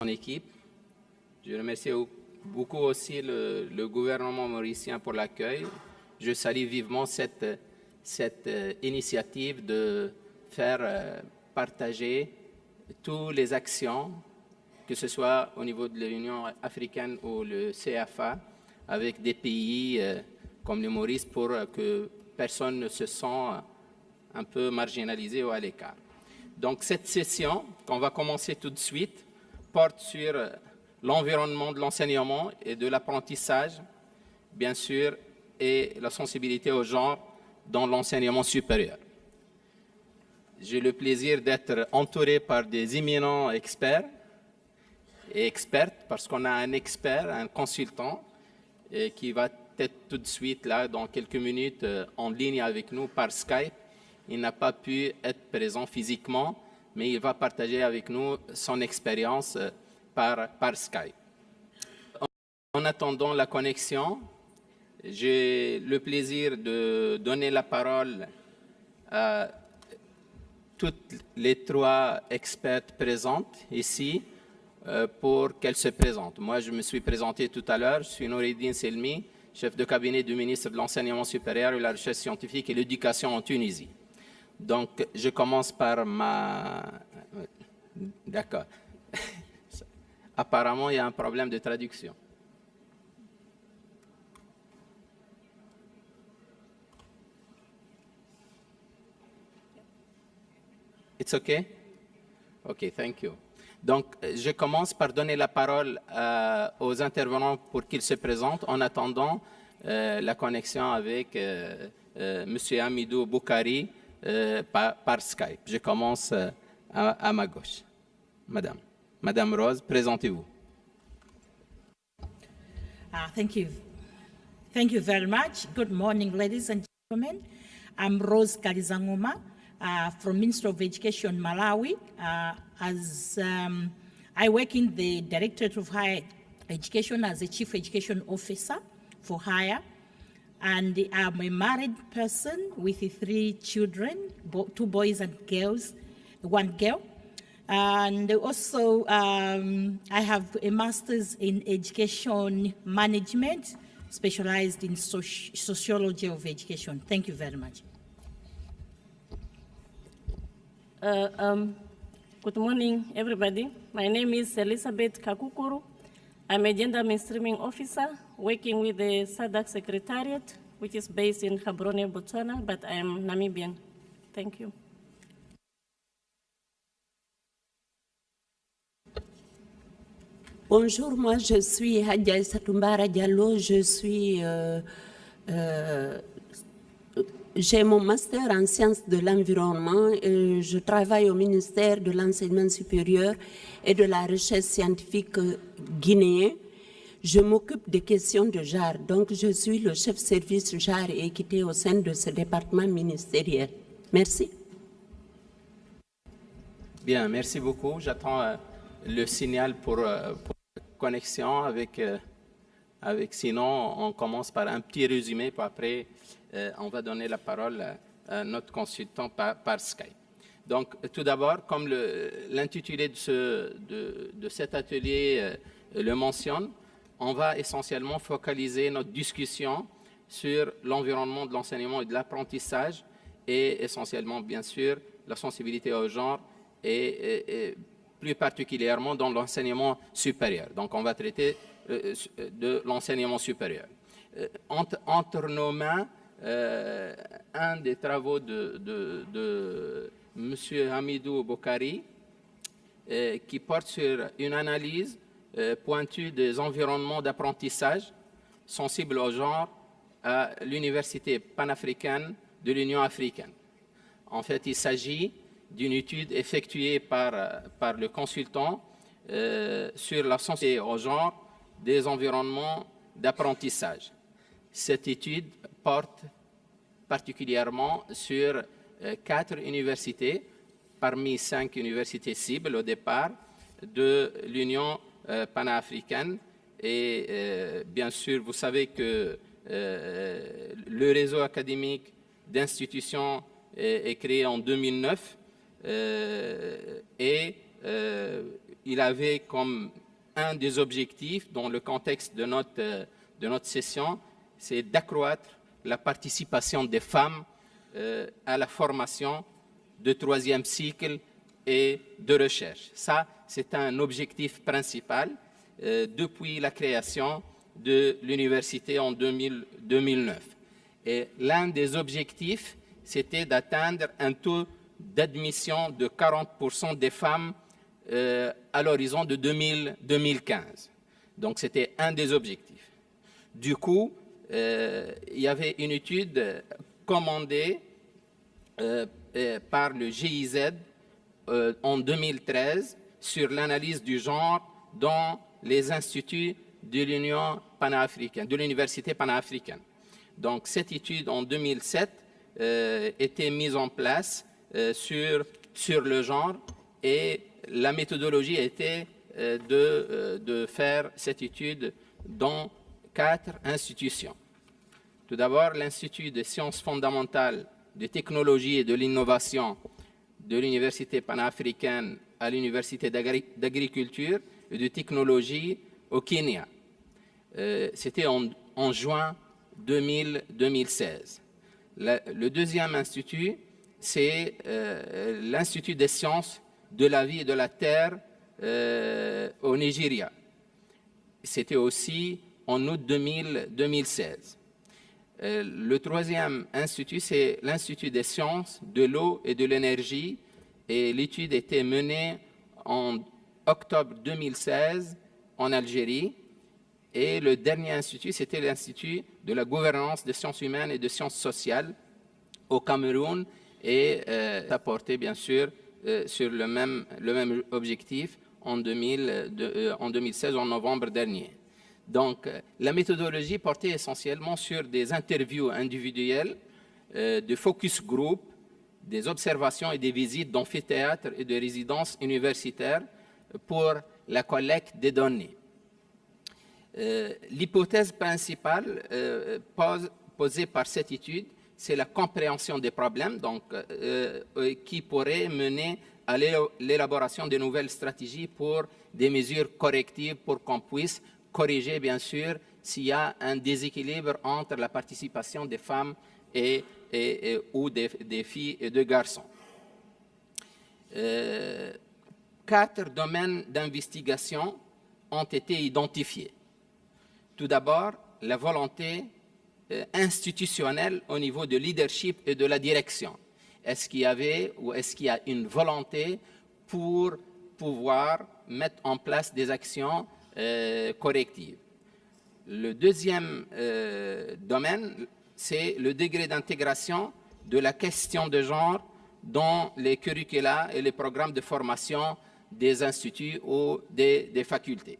équipe. Je remercie beaucoup aussi le gouvernement mauricien pour l'accueil. Je salue vivement cette initiative de faire partager toutes les actions, que ce soit au niveau de l'Union africaine ou le CIEFFA, avec des pays comme le Maurice pour que personne ne se sente un peu marginalisé ou à l'écart. Donc cette session, qu'on va commencer tout de suite, porte sur l'environnement de l'enseignement et de l'apprentissage, bien sûr, et la sensibilité au genre dans l'enseignement supérieur. J'ai le plaisir d'être entouré par des éminents experts et expertes, parce qu'on a un expert, un consultant, qui va être tout de suite, là, dans quelques minutes, en ligne avec nous par Skype. Il n'a pas pu être présent physiquement, mais il va partager avec nous son expérience par Skype. En attendant la connexion, j'ai le plaisir de donner la parole à toutes les trois expertes présentes ici pour qu'elles se présentent. Moi, je me suis présenté tout à l'heure. Je suis Noureddine Selmi, chef de cabinet du ministre de l'Enseignement supérieur et de la Recherche scientifique et l'Éducation en Tunisie. Donc, je commence par ma... D'accord. Apparemment, il y a un problème de traduction. It's okay? Okay, thank you. Donc, je commence par donner la parole aux intervenants pour qu'ils se présentent en attendant la connexion avec M. Hamidou Boukari par Skype. Je commence à ma gauche. Madame. Madame Rose, présentez-vous. Thank you. Thank you very much. Good morning, ladies and gentlemen. I'm Rose Kalizangoma from Ministry of Education, Malawi. I work in the Directorate of Higher Education as a Chief Education Officer for Higher. And I'm a married person with 3 children, 2 boys and girls, 1 girl. And also, I have a master's in education management, specialized in sociology of education. Thank you very much. Good morning, everybody. My name is Elizabeth Kakukuru. I'm a gender mainstreaming officer working with the SADC Secretariat, which is based in Gaborone, Botswana, but I am Namibian. Thank you. Bonjour, moi je suis Hadja Satoumbara Diallo, j'ai mon master en sciences de l'environnement et je travaille au ministère de l'Enseignement supérieur et de la Recherche scientifique guinéen. Je m'occupe des questions de genre, donc je suis le chef service genre et équité au sein de ce département ministériel. Merci. Bien, merci beaucoup. J'attends le signal pour connexion avec sinon on commence par un petit résumé, puis après on va donner la parole à notre consultant par Skype. Donc tout d'abord, comme l'intitulé de cet atelier le mentionne, on va essentiellement focaliser notre discussion sur l'environnement de l'enseignement et de l'apprentissage et essentiellement bien sûr la sensibilité au genre et plus particulièrement dans l'enseignement supérieur. Donc, on va traiter de l'enseignement supérieur. Entre nos mains, un des travaux de M. Hamidou Boukari qui porte sur une analyse pointue des environnements d'apprentissage sensibles au genre à l'Université panafricaine de l'Union africaine. En fait, il s'agit d'une étude effectuée par le consultant sur la sensibilité au genre des environnements d'apprentissage. Cette étude porte particulièrement sur 4 universités, parmi 5 universités cibles au départ de l'Union panafricaine. Et bien sûr, vous savez que le réseau académique d'institutions est créé en 2009 et il avait comme un des objectifs dans le contexte de notre session, c'est d'accroître la participation des femmes à la formation de troisième cycle et de recherche. Ça, c'est un objectif principal depuis la création de l'université en 2009. Et l'un des objectifs, c'était d'atteindre un taux d'admission de 40% des femmes à l'horizon de 2015. Donc, c'était un des objectifs. Du coup, il y avait une étude commandée par le GIZ en 2013 sur l'analyse du genre dans les instituts de l'Union panafricaine, de l'Université panafricaine. Donc, cette étude en 2007 était mise en place sur le genre et la méthodologie était de faire cette étude dans 4 institutions. Tout d'abord, l'Institut de sciences fondamentales, de technologie et de l'innovation de l'Université panafricaine à l'Université d'agriculture et de technologie au Kenya. C'était en juin 2016. Le deuxième institut, c'est l'Institut des sciences de la vie et de la terre au Nigeria. C'était aussi en août 2016. Le troisième institut, c'est l'Institut des sciences de l'eau et de l'énergie, et l'étude était menée en octobre 2016 en Algérie. Et le dernier institut, c'était l'Institut de la gouvernance des sciences humaines et des sciences sociales au Cameroun, et ça portait bien sûr sur le même objectif en 2016, en novembre dernier. Donc, la méthodologie portait essentiellement sur des interviews individuelles, de focus group, des observations et des visites d'amphithéâtres et de résidences universitaires pour la collecte des données. L'hypothèse principale posée par cette étude, c'est la compréhension des problèmes, donc, qui pourrait mener à l'élaboration de nouvelles stratégies pour des mesures correctives pour qu'on puisse corriger, bien sûr, s'il y a un déséquilibre entre la participation des femmes ou des filles et de garçons. 4 domaines d'investigation ont été identifiés. Tout d'abord, la volonté institutionnelle au niveau de leadership et de la direction. Est-ce qu'il y avait ou est-ce qu'il y a une volonté pour pouvoir mettre en place des actions correctives? Le deuxième domaine, c'est le degré d'intégration de la question de genre dans les curricula et les programmes de formation des instituts ou des facultés.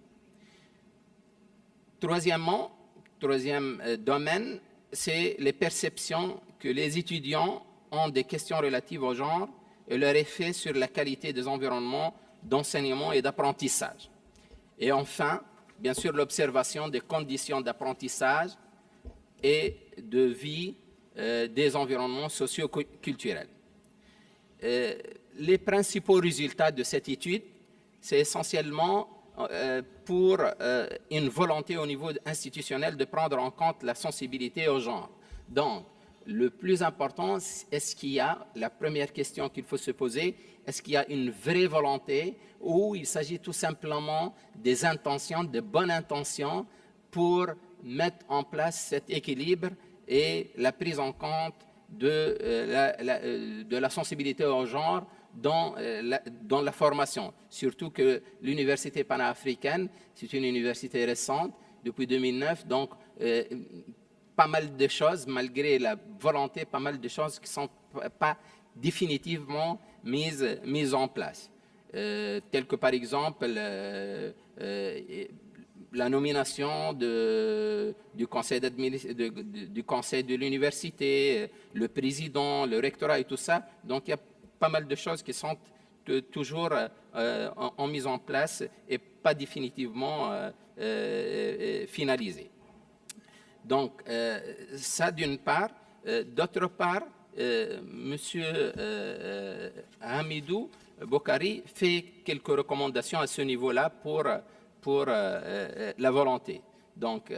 Troisième domaine, c'est les perceptions que les étudiants ont des questions relatives au genre et leur effet sur la qualité des environnements d'enseignement et d'apprentissage. Et enfin, bien sûr, l'observation des conditions d'apprentissage et de vie des environnements socio-culturels. Les principaux résultats de cette étude, c'est essentiellement pour une volonté au niveau institutionnel de prendre en compte la sensibilité au genre. Donc, le plus important, est-ce qu'il y a, la première question qu'il faut se poser, est-ce qu'il y a une vraie volonté ou il s'agit tout simplement des intentions, de bonnes intentions pour mettre en place cet équilibre et la prise en compte de la sensibilité au genre dans la formation. Surtout que l'université panafricaine, c'est une université récente, depuis 2009, donc pas mal de choses, malgré la volonté, pas mal de choses qui ne sont pas définitivement mises en place. Telles que par exemple la nomination du conseil de l'université, le président, le rectorat et tout ça. Donc il y a pas mal de choses qui sont toujours en mise en place et pas définitivement finalisées. Donc ça d'une part. D'autre part, Monsieur Hamidou Bokhari fait quelques recommandations à ce niveau-là pour la volonté. Donc,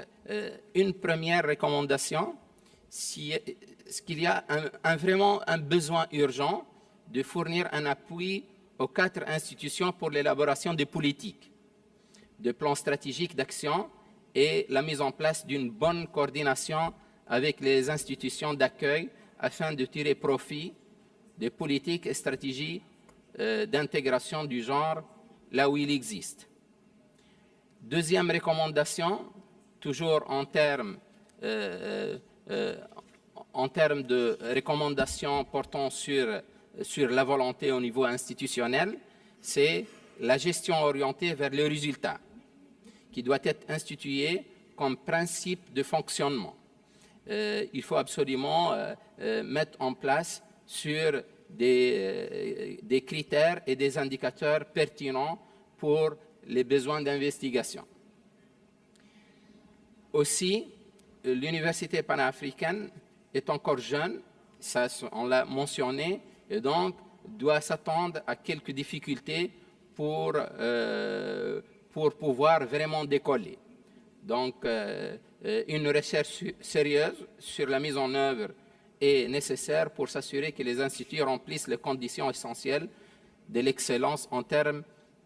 une première recommandation, est-ce qu'il y a vraiment un besoin urgent de fournir un appui aux 4 institutions pour l'élaboration des politiques, de plans stratégiques d'action et la mise en place d'une bonne coordination avec les institutions d'accueil afin de tirer profit des politiques et stratégies d'intégration du genre là où il existe. Deuxième recommandation, toujours en termes de recommandations portant sur la volonté au niveau institutionnel, c'est la gestion orientée vers le résultat, qui doit être instituée comme principe de fonctionnement. Il faut absolument mettre en place sur des critères et des indicateurs pertinents pour les besoins d'investigation. Aussi, l'université panafricaine est encore jeune, ça on l'a mentionné, et donc doit s'attendre à quelques difficultés pour pouvoir vraiment décoller. Donc, une recherche sérieuse sur la mise en œuvre est nécessaire pour s'assurer que les instituts remplissent les conditions essentielles de l'excellence en termes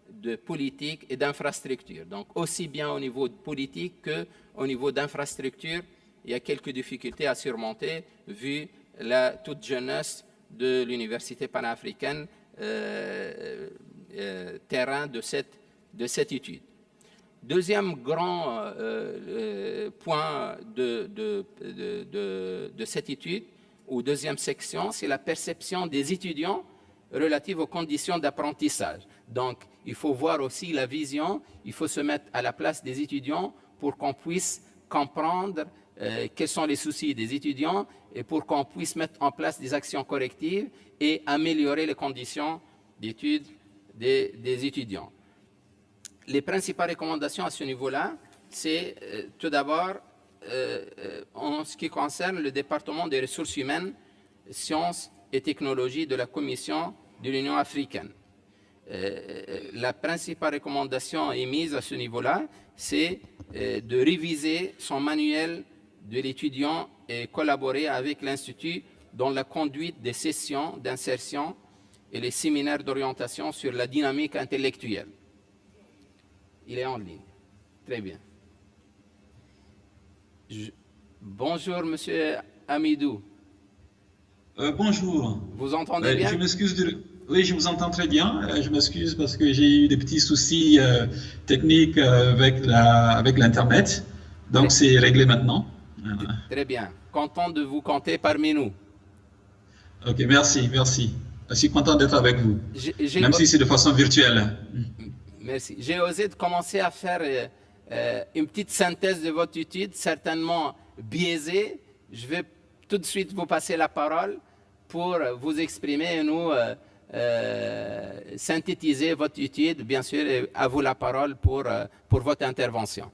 de politique et d'infrastructure. Donc, aussi bien au niveau politique qu'au niveau d'infrastructure, il y a quelques difficultés à surmonter vu la toute jeunesse de l'université panafricaine, terrain de cette étude. Deuxième grand point de cette étude, ou deuxième section, c'est la perception des étudiants relative aux conditions d'apprentissage. Donc, il faut voir aussi la vision, il faut se mettre à la place des étudiants pour qu'on puisse comprendre quels sont les soucis des étudiants et pour qu'on puisse mettre en place des actions correctives et améliorer les conditions d'études des étudiants. Les principales recommandations à ce niveau-là, c'est tout d'abord, en ce qui concerne le département des ressources humaines, sciences et technologies de la Commission de l'Union africaine. La principale recommandation émise à ce niveau-là, c'est de réviser son manuel de l'étudiant et collaborer avec l'Institut dans la conduite des sessions d'insertion et les séminaires d'orientation sur la dynamique intellectuelle. Il est en ligne. Très bien. Bonjour, Monsieur Amidou. Bonjour. Vous entendez bien? Je m'excuse Oui, je vous entends très bien. Je m'excuse parce que j'ai eu des petits soucis techniques avec l'Internet. Donc, c'est réglé maintenant. Très bien. Content de vous compter parmi nous. Ok, merci, merci. Je suis content d'être avec vous, même si c'est de façon virtuelle. Merci. J'ai osé de commencer à faire une petite synthèse de votre étude, certainement biaisée. Je vais tout de suite vous passer la parole pour vous exprimer et nous synthétiser votre étude, bien sûr, et à vous la parole pour votre intervention.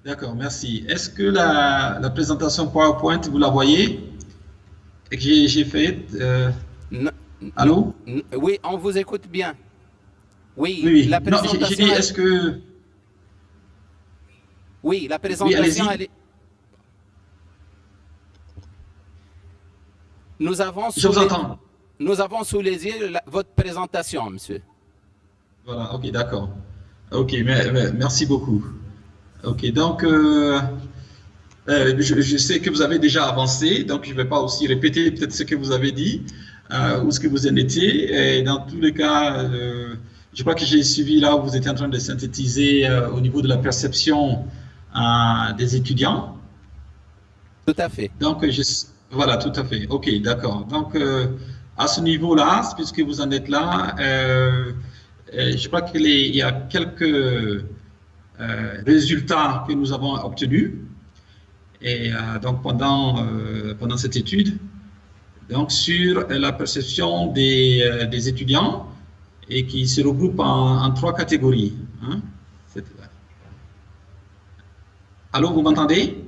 D'accord, merci. Est-ce que la présentation PowerPoint, vous la voyez? Et que j'ai fait allô? Oui, on vous écoute bien. Oui, oui. La présentation. Non, j'ai dit, est-ce que... Oui, la présentation, oui, elle est... Nous avons sous les yeux votre présentation, monsieur. Voilà, ok, d'accord. Ok, merci beaucoup. Ok, donc, je sais que vous avez déjà avancé, donc je ne vais pas aussi répéter peut-être ce que vous avez dit ou ce que vous en étiez. Et dans tous les cas, je crois que j'ai suivi là où vous étiez en train de synthétiser au niveau de la perception des étudiants. Tout à fait. Donc, voilà, tout à fait. Ok, d'accord. Donc, à ce niveau-là, puisque vous en êtes là, je crois qu'il y a quelques résultats que nous avons obtenus et donc pendant cette étude, donc sur la perception des étudiants et qui se regroupent en 3 catégories. Hein. Allô, vous m'entendez?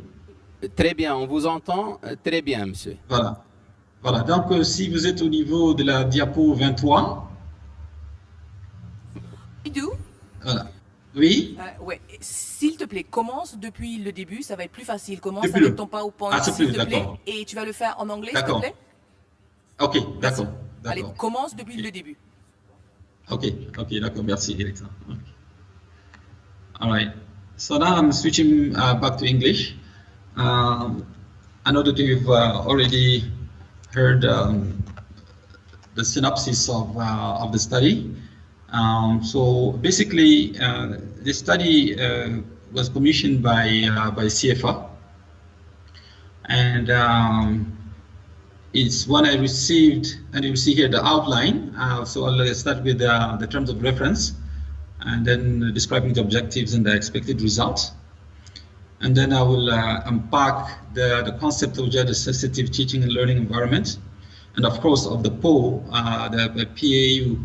Très bien, on vous entend très bien, monsieur. Voilà. Voilà. Donc, si vous êtes au niveau de la diapo 23, Voilà. Oui. Ouais. S'il te plaît, commence depuis le début, ça va être plus facile. Commence Depuis avec ton PowerPoint, s'il te plaît, d'accord. et tu vas le faire en anglais, s'il te D'accord. plaît. Ok, d'accord. Allez, commence depuis le début. Ok, d'accord. Merci, Alexa. Okay. All right. So now I'm switching back to English. I know that you've already heard the synopsis of the study. So basically, the study was commissioned by CIEFFA, and it's one I received, and you see here the outline. So I'll start with the terms of reference, and then describing the objectives and the expected results. And then I will unpack the concept of gender-sensitive teaching and learning environment, and of course of the PO, the PAU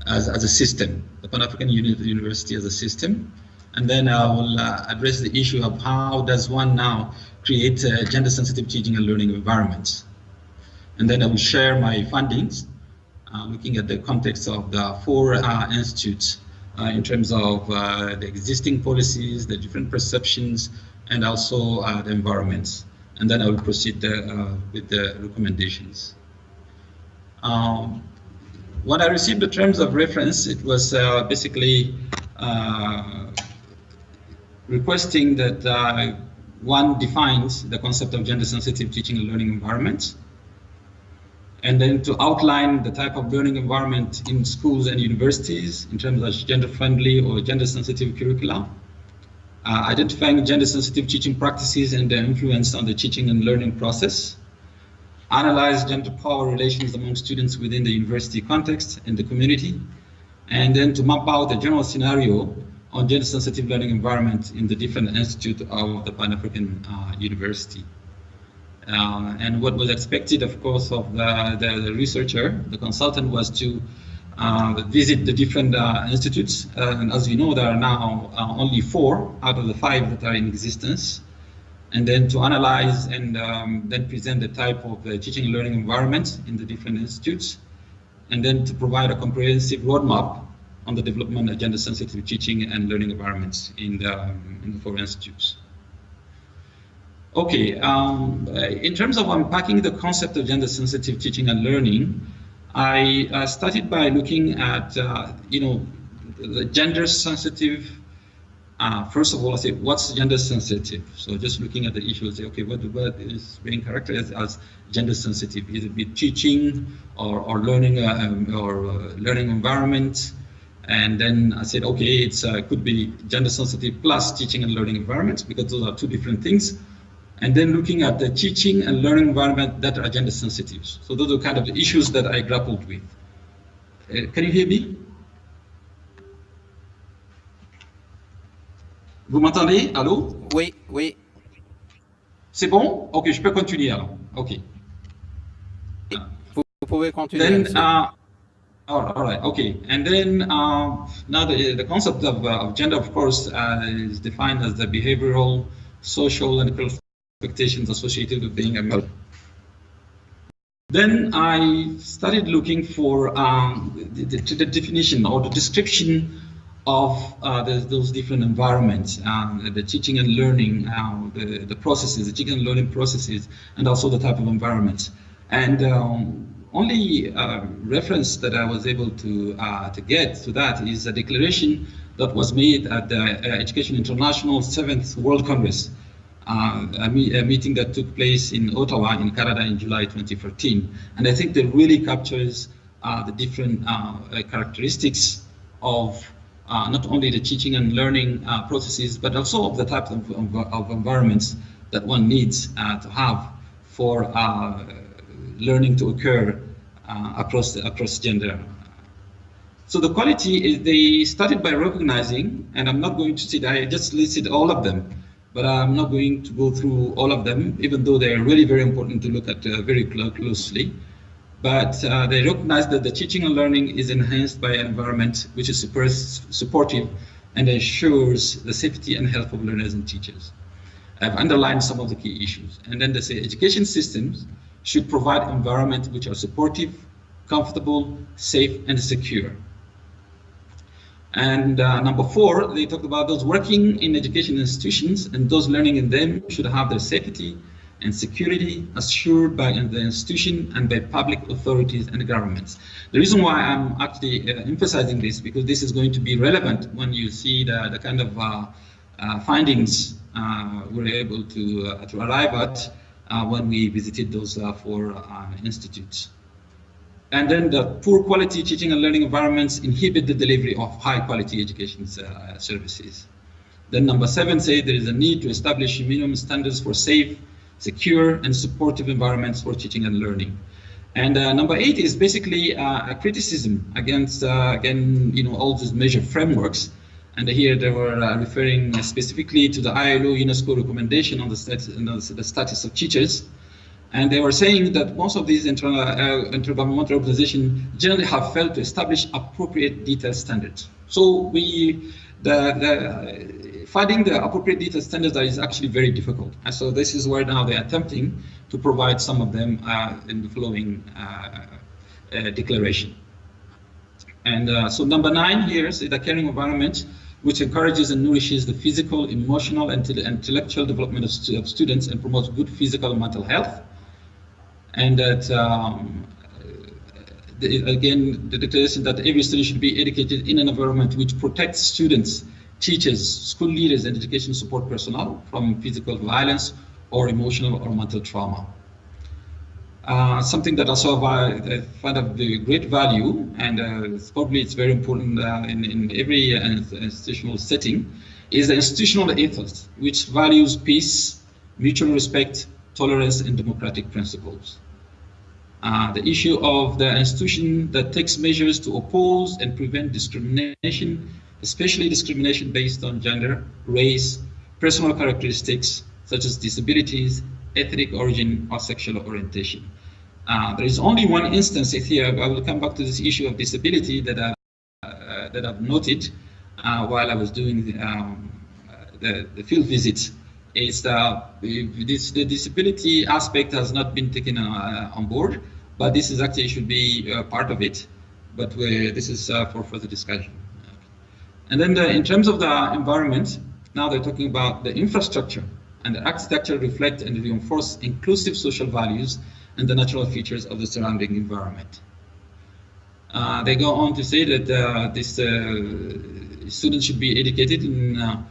as a system, the Pan-African University as a system. And then I will address the issue of how does one now create a gender-sensitive teaching and learning environment. And then I will share my findings, looking at the context of the 4 institutes in terms of the existing policies, the different perceptions, and also the environments. And then I will proceed with the recommendations. When I received the terms of reference, it was basically requesting that one defines the concept of gender-sensitive teaching and learning environment, and then to outline the type of learning environment in schools and universities in terms of gender-friendly or gender-sensitive curricula, identifying gender-sensitive teaching practices and their influence on the teaching and learning process, analyze gender power relations among students within the university context and the community, and then to map out a general scenario on gender-sensitive learning environment in the different institutes of the Pan-African University. And what was expected, of course, of the researcher, the consultant, was to visit the different institutes. And as you know, there are now only 4 out of the 5 that are in existence. And then to analyze and then present the type of teaching and learning environment in the different institutes. And then to provide a comprehensive roadmap on the development of gender-sensitive teaching and learning environments in the 4 institutes. Okay, in terms of unpacking the concept of gender-sensitive teaching and learning, I started by looking at, the gender-sensitive. First of all, I say, what's gender-sensitive? So just looking at the issue, I say, okay, what is being characterized as gender-sensitive? Is it teaching or learning learning environment? And then I said, okay, it's could be gender-sensitive plus teaching and learning environments, because those are 2 different things. And then looking at the teaching and learning environment that are gender sensitive. So those are kind of the issues that I grappled with. Can you hear me? Vous m'entendez? Allô? Oui, oui. C'est bon? Ok, je peux continuer alors. Ok. Vous pouvez continuer. Then, all right, okay. And then now the concept of gender, of course, is defined as the behavioral, social, and cultural expectations associated with being a male. Then I started looking for the definition or the description of those different environments, the teaching and learning, the processes, the teaching and learning processes, and also the type of environments. And only reference that I was able to get to that is a declaration that was made at the Education International 7th World Congress, a meeting that took place in Ottawa in Canada in July 2014. And I think that really captures the different characteristics of not only the teaching and learning processes, but also of the type of environments that one needs to have for learning to occur across gender. So the quality is, they started by recognizing, and I'm not going to say that I just listed all of them, but I'm not going to go through all of them, even though they are really very important to look at very closely. But they recognize that the teaching and learning is enhanced by an environment which is supportive and ensures the safety and health of learners and teachers. I've underlined some of the key issues. And then they say education systems should provide environments which are supportive, comfortable, safe, and secure. And number 4, they talked about those working in education institutions and those learning in them should have their safety and security assured by the institution and by public authorities and governments. The reason why I'm actually emphasizing this, because this is going to be relevant when you see the kind of findings we're able to arrive at when we visited those 4 institutes. And then the poor quality teaching and learning environments inhibit the delivery of high quality education services. Then number 7 says there is a need to establish minimum standards for safe, secure, and supportive environments for teaching and learning. And number 8 is basically a criticism against, again, all these measure frameworks. And here they were referring specifically to the ILO UNESCO recommendation on the status of teachers. And they were saying that most of these intergovernmental organizations generally have failed to establish appropriate detailed standards. So finding the appropriate detailed standards is actually very difficult. And so this is where now they're attempting to provide some of them in the following declaration. And so number 9 here is the caring environment, which encourages and nourishes the physical, emotional, and intellectual development of students and promotes good physical and mental health. And that, again, the declaration that every student should be educated in an environment which protects students, teachers, school leaders, and education support personnel from physical violence or emotional or mental trauma. Something that also I find of great value, and probably it's very important in every institutional setting, is the institutional ethos, which values peace, mutual respect, tolerance, and democratic principles. The issue of the institution that takes measures to oppose and prevent discrimination, especially discrimination based on gender, race, personal characteristics such as disabilities, ethnic origin, or sexual orientation. There is only one instance here. I will come back to this issue of disability that I've noted while I was doing the field visits. Is the disability aspect has not been taken on board, but this is actually should be part of it. But this is for further discussion. And then in terms of the environment, now they're talking about the infrastructure and the architecture reflect and reinforce inclusive social values and the natural features of the surrounding environment. They go on to say that this students should be educated in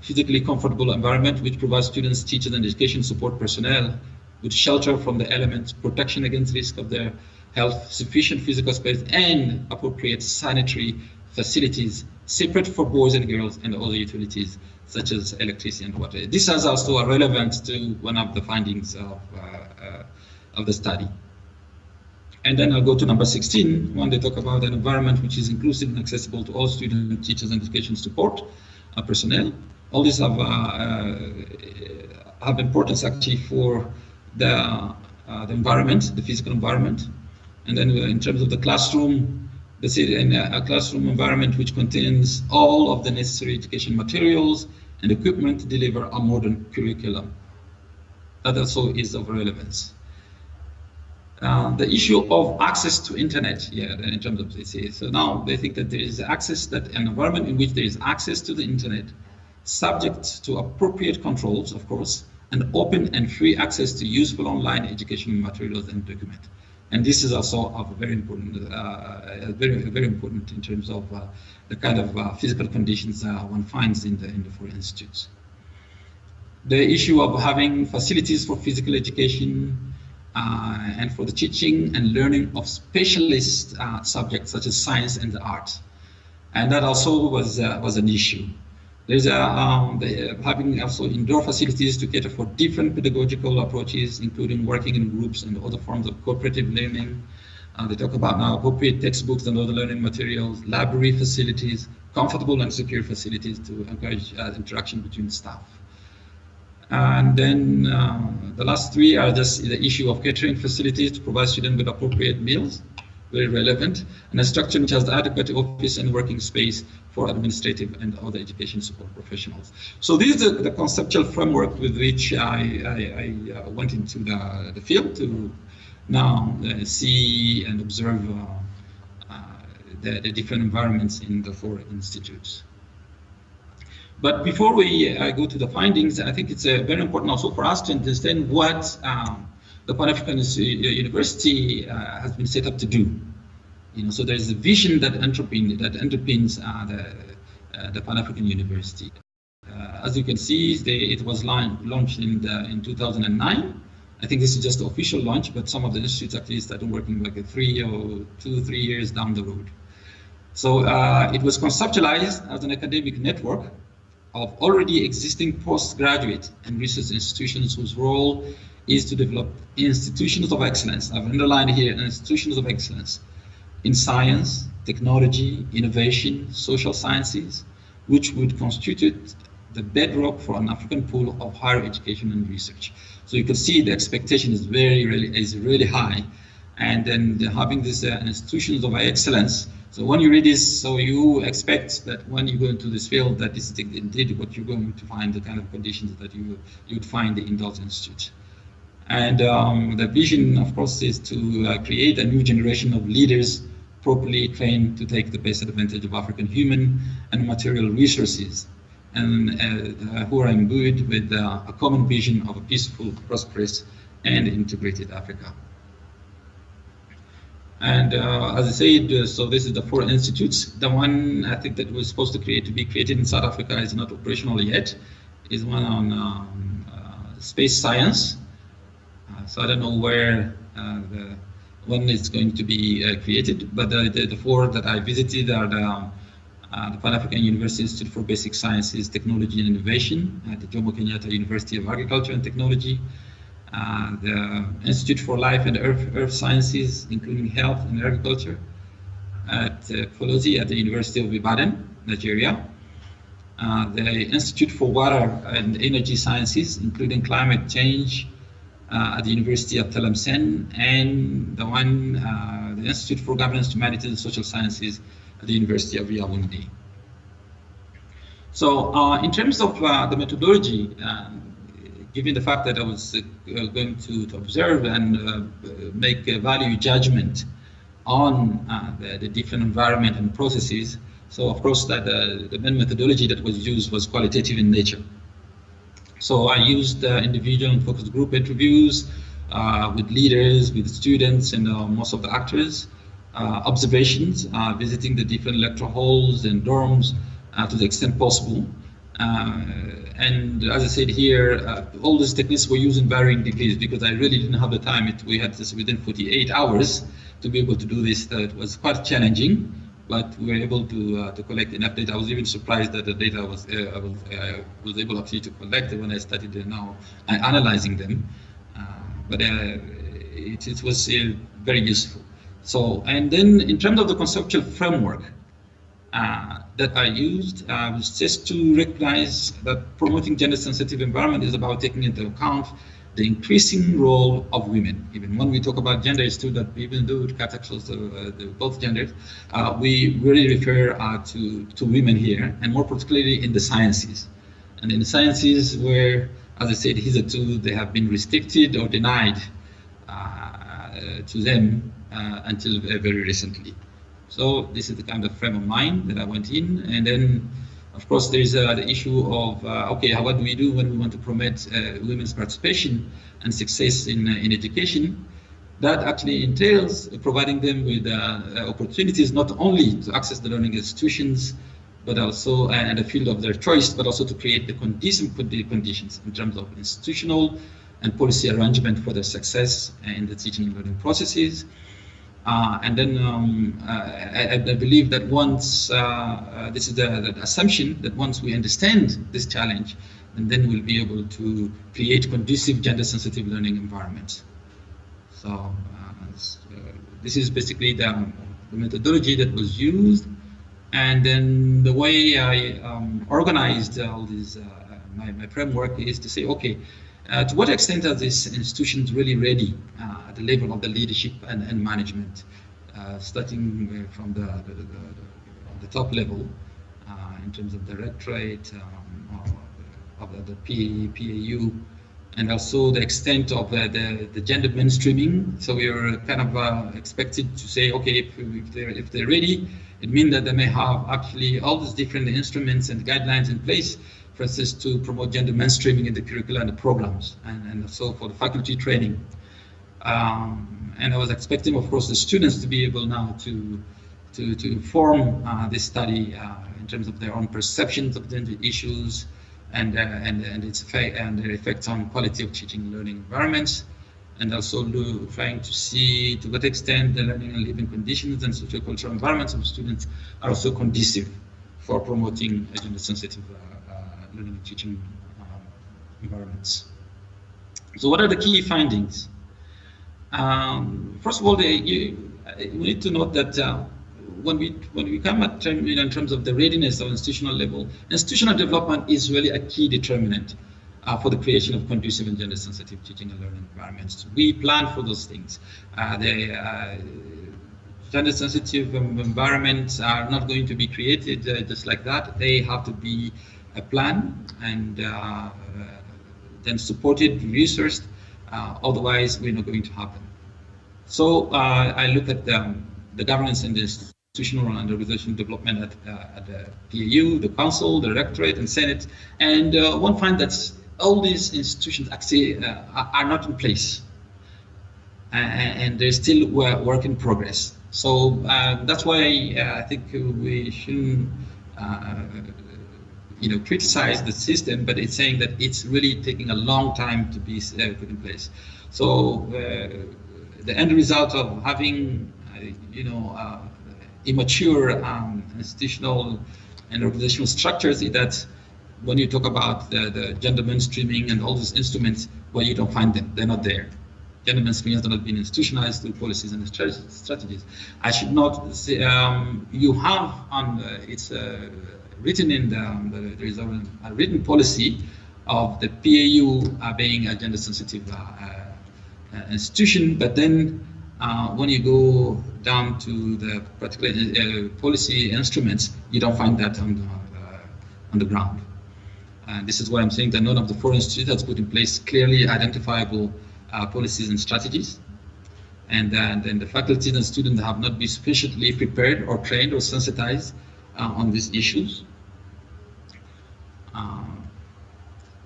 physically comfortable environment which provides students, teachers, and education support personnel with shelter from the elements, protection against risk of their health, sufficient physical space, and appropriate sanitary facilities separate for boys and girls, and other utilities such as electricity and water. This has also a relevance to one of the findings of the study. And then I'll go to number 16 when they talk about an environment which is inclusive and accessible to all students, teachers, and education support personnel. All these have importance actually for the environment, the physical environment. And then in terms of the classroom, they say in a classroom environment which contains all of the necessary education materials and equipment to deliver a modern curriculum. That also is of relevance. The issue of access to internet, in terms of this, so now they think that there is access, that an environment in which there is access to the internet, subject to appropriate controls, of course, and open and free access to useful online educational materials and documents. And this is also of very important, very important in terms of the kind of physical conditions one finds in the 4 institutes. The issue of having facilities for physical education and for the teaching and learning of specialist subjects such as science and the arts, and that also was an issue. There's having also indoor facilities to cater for different pedagogical approaches, including working in groups and other forms of cooperative learning. They talk about now appropriate textbooks and other learning materials, library facilities, comfortable and secure facilities to encourage interaction between staff. And then the last 3 are just the issue of catering facilities to provide students with appropriate meals, very relevant, and a structure which has adequate office and working space for administrative and other education support professionals. So this is the conceptual framework with which I went into the field to now see and observe the different environments in the 4 institutes. But before we go to the findings, I think it's very important also for us to understand what the Pan-African University has been set up to do. So there's a vision that underpins the Pan-African University. As you can see, it was launched in 2009. I think this is just the official launch, but some of the institutes actually started working like 3 or 3 years down the road. So it was conceptualized as an academic network of already existing postgraduate and research institutions whose role is to develop institutions of excellence. I've underlined here institutions of excellence in science, technology, innovation, social sciences, which would constitute the bedrock for an African pool of higher education and research. So you can see the expectation is really high, and then having these institutions of excellence. So when you read this, so you expect that when you go into this field, that this is indeed what you're going to find, the kind of conditions that you would find in those institutes. And the vision, of course, is to create a new generation of leaders properly trained to take the best advantage of African human and material resources, and who are imbued with a common vision of a peaceful, prosperous, and integrated Africa. And as I said, so this is the 4 institutes. The one I think that was supposed to be created in South Africa is not operational yet. Is one on space science. So I don't know where the one is going to be created, but the 4 that I visited are the Pan-African University Institute for Basic Sciences, Technology and Innovation at the Jomo Kenyatta University of Agriculture and Technology, the Institute for Life and Earth Sciences, including Health and Agriculture, at Kolosi at the University of Ibadan, Nigeria, the Institute for Water and Energy Sciences, including Climate Change, at the University of Tlemcen, and the Institute for Governance, Humanities and Social Sciences at the University of Yaoundé. So in terms of the methodology, given the fact that I was going to observe and make a value judgment on the different environment and processes, so of course that the main methodology that was used was qualitative in nature. So I used individual and focus group interviews with leaders, with students, and most of the actors, observations, visiting the different lecture halls and dorms to the extent possible. And as I said here, all these techniques were used in varying degrees because I really didn't have the time. We had this within 48 hours to be able to do this. It was quite challenging, but we were able to collect enough data. I was even surprised that the data I was able actually to collect when I started now analyzing them. But it was very useful. So, and then in terms of the conceptual framework that I used, was just to recognize that promoting gender-sensitive environment is about taking into account the increasing role of women. Even when we talk about gender, it's true that even though it captures both genders, we really refer to women here, and more particularly in the sciences. And in the sciences where, as I said, hitherto they have been restricted or denied to them until very recently. So this is the kind of frame of mind that I went in. And then, of course, there is the issue of, okay, what do we do when we want to promote women's participation and success in education? That actually entails providing them with opportunities not only to access the learning institutions, but also in the field of their choice, but also to create the conditions in terms of institutional and policy arrangement for their success in the teaching and learning processes. And then I believe that once, this is the assumption that once we understand this challenge, and then we'll be able to create conducive gender-sensitive learning environments. So this is basically the methodology that was used, and then the way I organized all these, my framework is to say, okay, to what extent are these institutions really ready at the level of the leadership and management, starting from the top level in terms of directorate, of the PAU, and also the extent of the gender mainstreaming. So we are kind of expected to say, okay, if they're ready, it means that they may have actually all these different instruments and guidelines in place, for instance, to promote gender mainstreaming in the curricula and the programs, and also for the faculty training. And I was expecting, of course, the students to be able now to form this study in terms of their own perceptions of gender issues and its effect and their effects on quality of teaching and learning environments, and also trying to see to what extent the learning and living conditions and sociocultural environments of students are also conducive for promoting gender-sensitive learning and teaching environments. So what are the key findings? First of all, we need to note that when we come at in terms of the readiness of institutional level, institutional development is really a key determinant for the creation of conducive and gender-sensitive teaching and learning environments. We plan for those things. The gender-sensitive environments are not going to be created just like that. They have to be a plan and then supported, resourced. Otherwise, we're not going to happen. So I look at the governance and the institutional and organizational development at the PAU, the council, the rectorate, and senate, and one finds that all these institutions actually are not in place, and there's still work in progress. So that's why I think we shouldn't criticize the system, but it's saying that it's really taking a long time to be put in place. So the end result of having immature institutional and organizational structures is that when you talk about the gender mainstreaming and all these instruments, well, you don't find them. They're not there. Gender mainstreaming has not been institutionalized through policies and strategies. I should not say, you have it's written in there is a written policy of the PAU being a gender sensitive institution, but then when you go down to the particular policy instruments, you don't find that on the ground. This is why I'm saying that none of the 4 institutes has put in place clearly identifiable policies and strategies, and then the faculty and students have not been sufficiently prepared or trained or sensitized on these issues.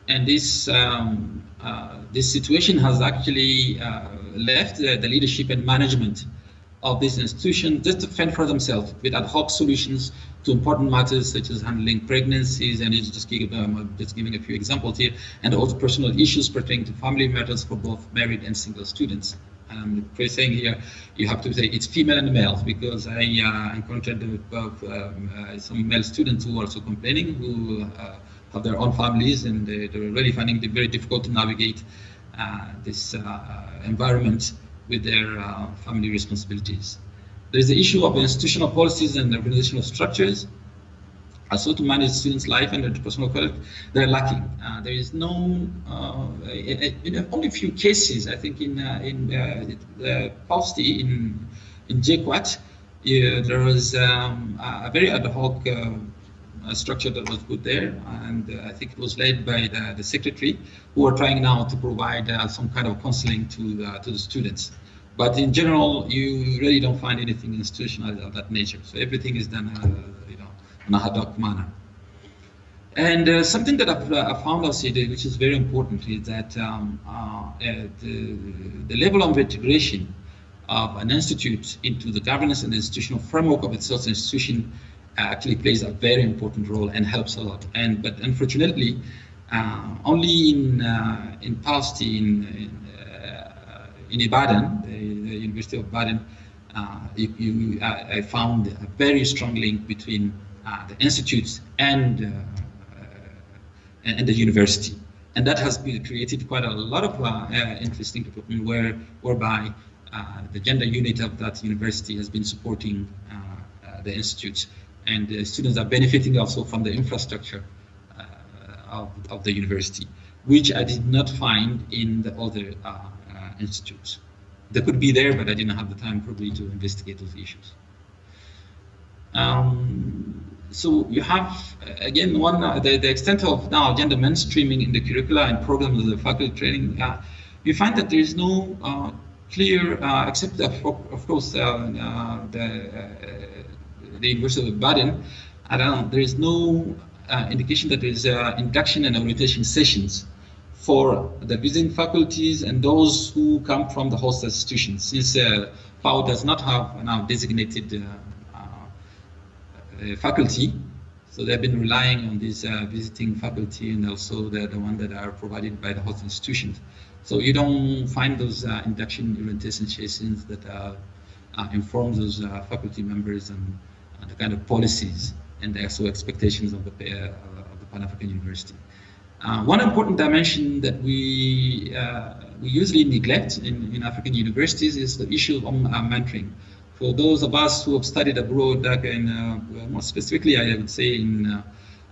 And this situation has actually left the leadership and management of this institution just to fend for themselves with ad hoc solutions to important matters such as handling pregnancies, and just giving a few examples here, and also personal issues pertaining to family matters for both married and single students. I'm saying here you have to say it's female and male, because I encountered some male students who are also complaining, who have their own families, and they're really finding it very difficult to navigate this environment with their family responsibilities. There's the issue of institutional policies and organizational structures. Also, to manage students' life and their personal quality, they're lacking. There is no, only a few cases, I think, in the policy in JQuat, there was a very ad hoc structure that was put there, and I think it was led by the secretary, who are trying now to provide some kind of counseling to the students. But in general, you really don't find anything institutional of that nature. So everything is done, in a ad hoc manner. And something that I've found also, which is very important, is that the level of integration of an institute into the governance and the institutional framework of its institution actually plays a very important role and helps a lot. But unfortunately, only in Palestine, in Ibadan, the University of Ibadan, I found a very strong link between the institutes and the university, and that has created quite a lot of interesting development whereby the gender unit of that university has been supporting the institutes, and the students are benefiting also from the infrastructure of the university, which I did not find in the other institutes. They could be there, but I didn't have the time probably to investigate those issues. so you have, again, the extent of now gender mainstreaming in the curricula and programs of the faculty training, you find that there is no clear, except of course the University of Baden, there is no indication that there is induction and orientation sessions for the visiting faculties and those who come from the host institutions, since FAO does not have now designated faculty, so they've been relying on this visiting faculty and also the one that are provided by the host institutions. So you don't find those induction orientation sessions that inform those faculty members and the kind of policies and the actual expectations of the Pan-African University. One important dimension that we usually neglect in African universities is the issue of mentoring. For those of us who have studied abroad, and more specifically, I would say in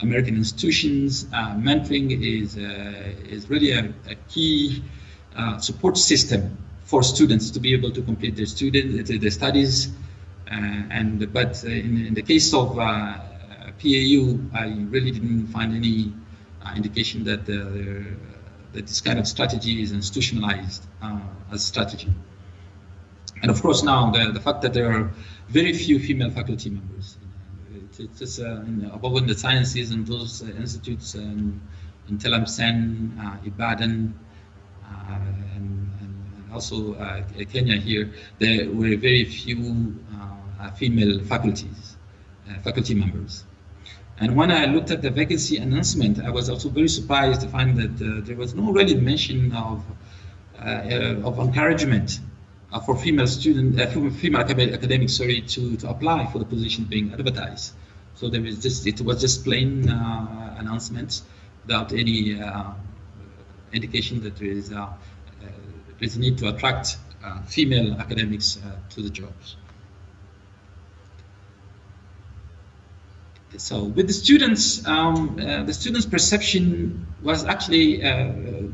American institutions, mentoring is really a key support system for students to be able to complete their studies. But in the case of PAU, I really didn't find any indication that that this kind of strategy is institutionalized as a strategy. And of course, now the fact that there are very few female faculty members, it's just above in the sciences and those institutes in Tlemcen, Ibadan, and also Kenya here, there were very few female faculty members. And when I looked at the vacancy announcement, I was also very surprised to find that there was no really mention of encouragement for female academics, to apply for the position being advertised. So there was it was just plain announcements without any indication that there is a need to attract female academics to the jobs. So with the students perception was actually,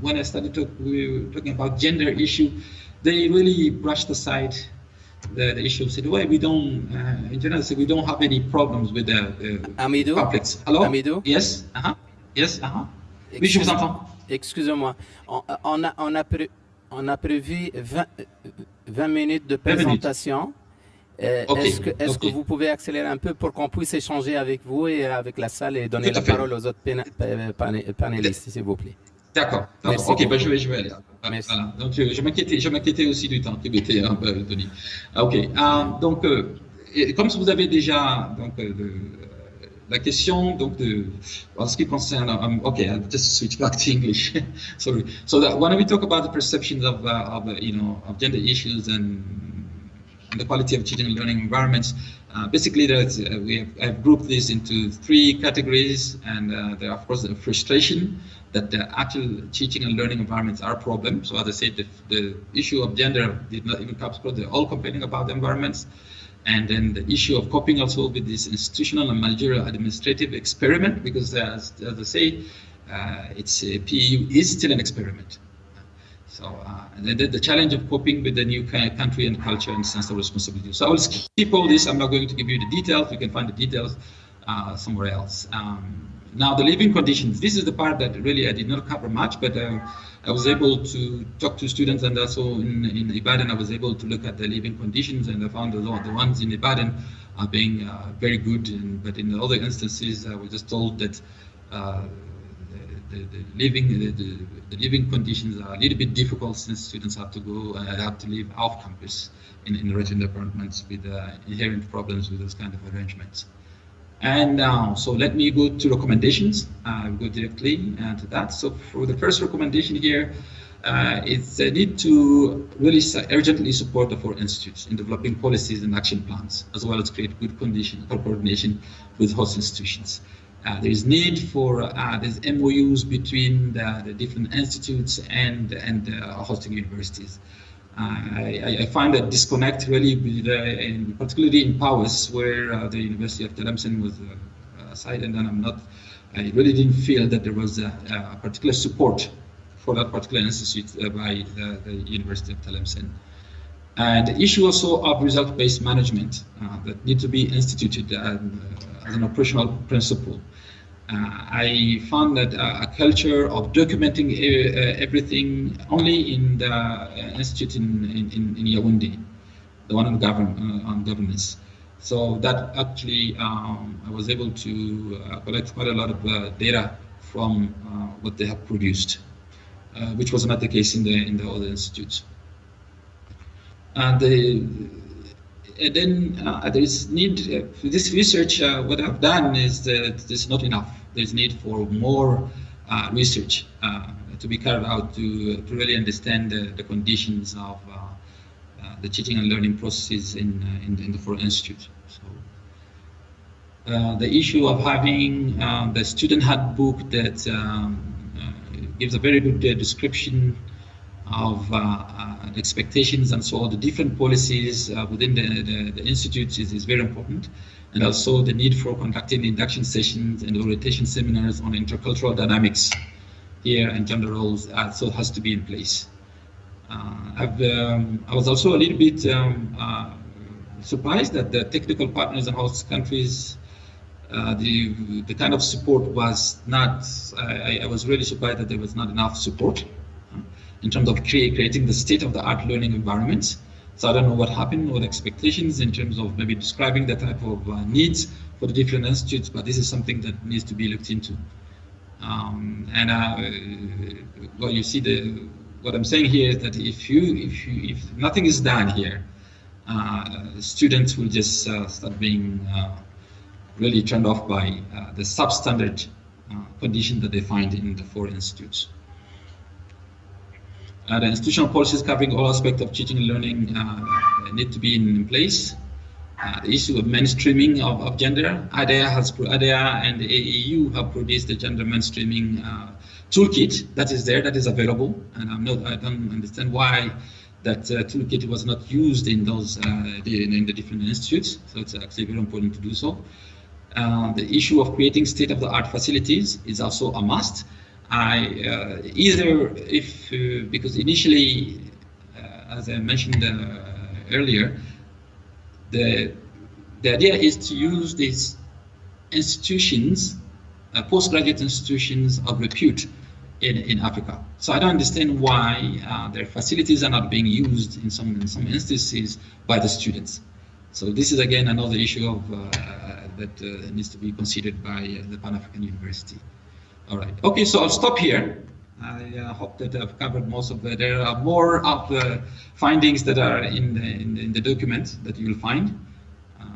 when I started we were talking about gender issue, they really brushed aside the issue, said, well, we don't, in general, said we don't have any problems with the conflicts. Hello? Amidou? Yes? Yes? Oui, je vous entends. Excusez-moi, on a prévu 20 minutes de présentation. Est-ce que vous pouvez accélérer un peu pour qu'on puisse échanger avec vous et avec la salle et donner la parole aux autres panélistes, s'il vous plaît? D'accord. Ok, bah je vais aller. Voilà. Donc je m'inquiétais aussi du temps qui m'était un peu donné. Ok. Donc comme vous avez déjà la question en ce qui concerne okay, I'll just switch back to English. Sorry. So when we talk about the perceptions of gender issues and the quality of teaching and learning environments, basically I've grouped this into 3 categories, and there are, of course, the frustration that the actual teaching and learning environments are a problem. So as I said, the issue of gender did not even come across. They're all complaining about the environments. And then the issue of coping also with this institutional and managerial administrative experiment, because as I say, PEU is still an experiment. So the challenge of coping with the new country and culture and sense of responsibility. So I will skip all this. I'm not going to give you the details. You can find the details somewhere else. Now, the living conditions. This is the part that really I did not cover much, but I was able to talk to students, and also in Ibadan, I was able to look at the living conditions, and I found the ones in Ibadan are being very good. But in other instances, I was just told that the living conditions are a little bit difficult, since students have to go have to live off campus in rented apartments with inherent problems with those kind of arrangements. And so let me go to recommendations. I'll go directly to that. So for the first recommendation here, it's a need to really urgently support the 4 institutes in developing policies and action plans, as well as create good coordination with host institutions. There is need for there's MOUs between the different institutes and hosting universities. I find that disconnect really, particularly in powers, where the University of Tlemcen was aside, and then I really didn't feel that there was a particular support for that particular institute by the University of Tlemcen. And the issue also of result-based management that need to be instituted as an operational principle. I found that a culture of documenting everything only in the institute in Yaoundé, the one on governance. So that actually, I was able to collect quite a lot of data from what they have produced, which was not the case in the other institutes. And then there is need for this research. What I've done is that there's not enough. There's need for more research to be carried out to really understand the conditions of the teaching and learning processes in the foreign institute. So the issue of having the student handbook that gives a very good description of expectations and so on, the different policies within the institutes is very important, and also the need for conducting induction sessions and orientation seminars on intercultural dynamics here and gender roles also has to be in place. I was also a little bit surprised that the technical partners in host countries, the kind of support was not, I was really surprised that there was not enough support in terms of creating the state-of-the-art learning environments. So I don't know what happened, what expectations in terms of maybe describing the type of needs for the different institutes, but this is something that needs to be looked into. Well, you see, what I'm saying here is that if nothing is done here, students will just start being really turned off by the substandard condition that they find in the foreign institutes. The institutional policies covering all aspects of teaching and learning need to be in place. The issue of mainstreaming of gender, IDEA and the AEU have produced the gender mainstreaming toolkit that is there, that is available, and I don't understand why that toolkit was not used in those in the different institutes. So it's actually very important to do so. The issue of creating state-of-the-art facilities is also a must. Because initially, as I mentioned earlier, the idea is to use these institutions, postgraduate institutions of repute in Africa. So I don't understand why their facilities are not being used in some instances by the students. So this is again another issue of that needs to be considered by the Pan-African University. All right. Okay, so I'll stop here. I hope that I've covered most of it. There are more of the findings that are in the document that you will find.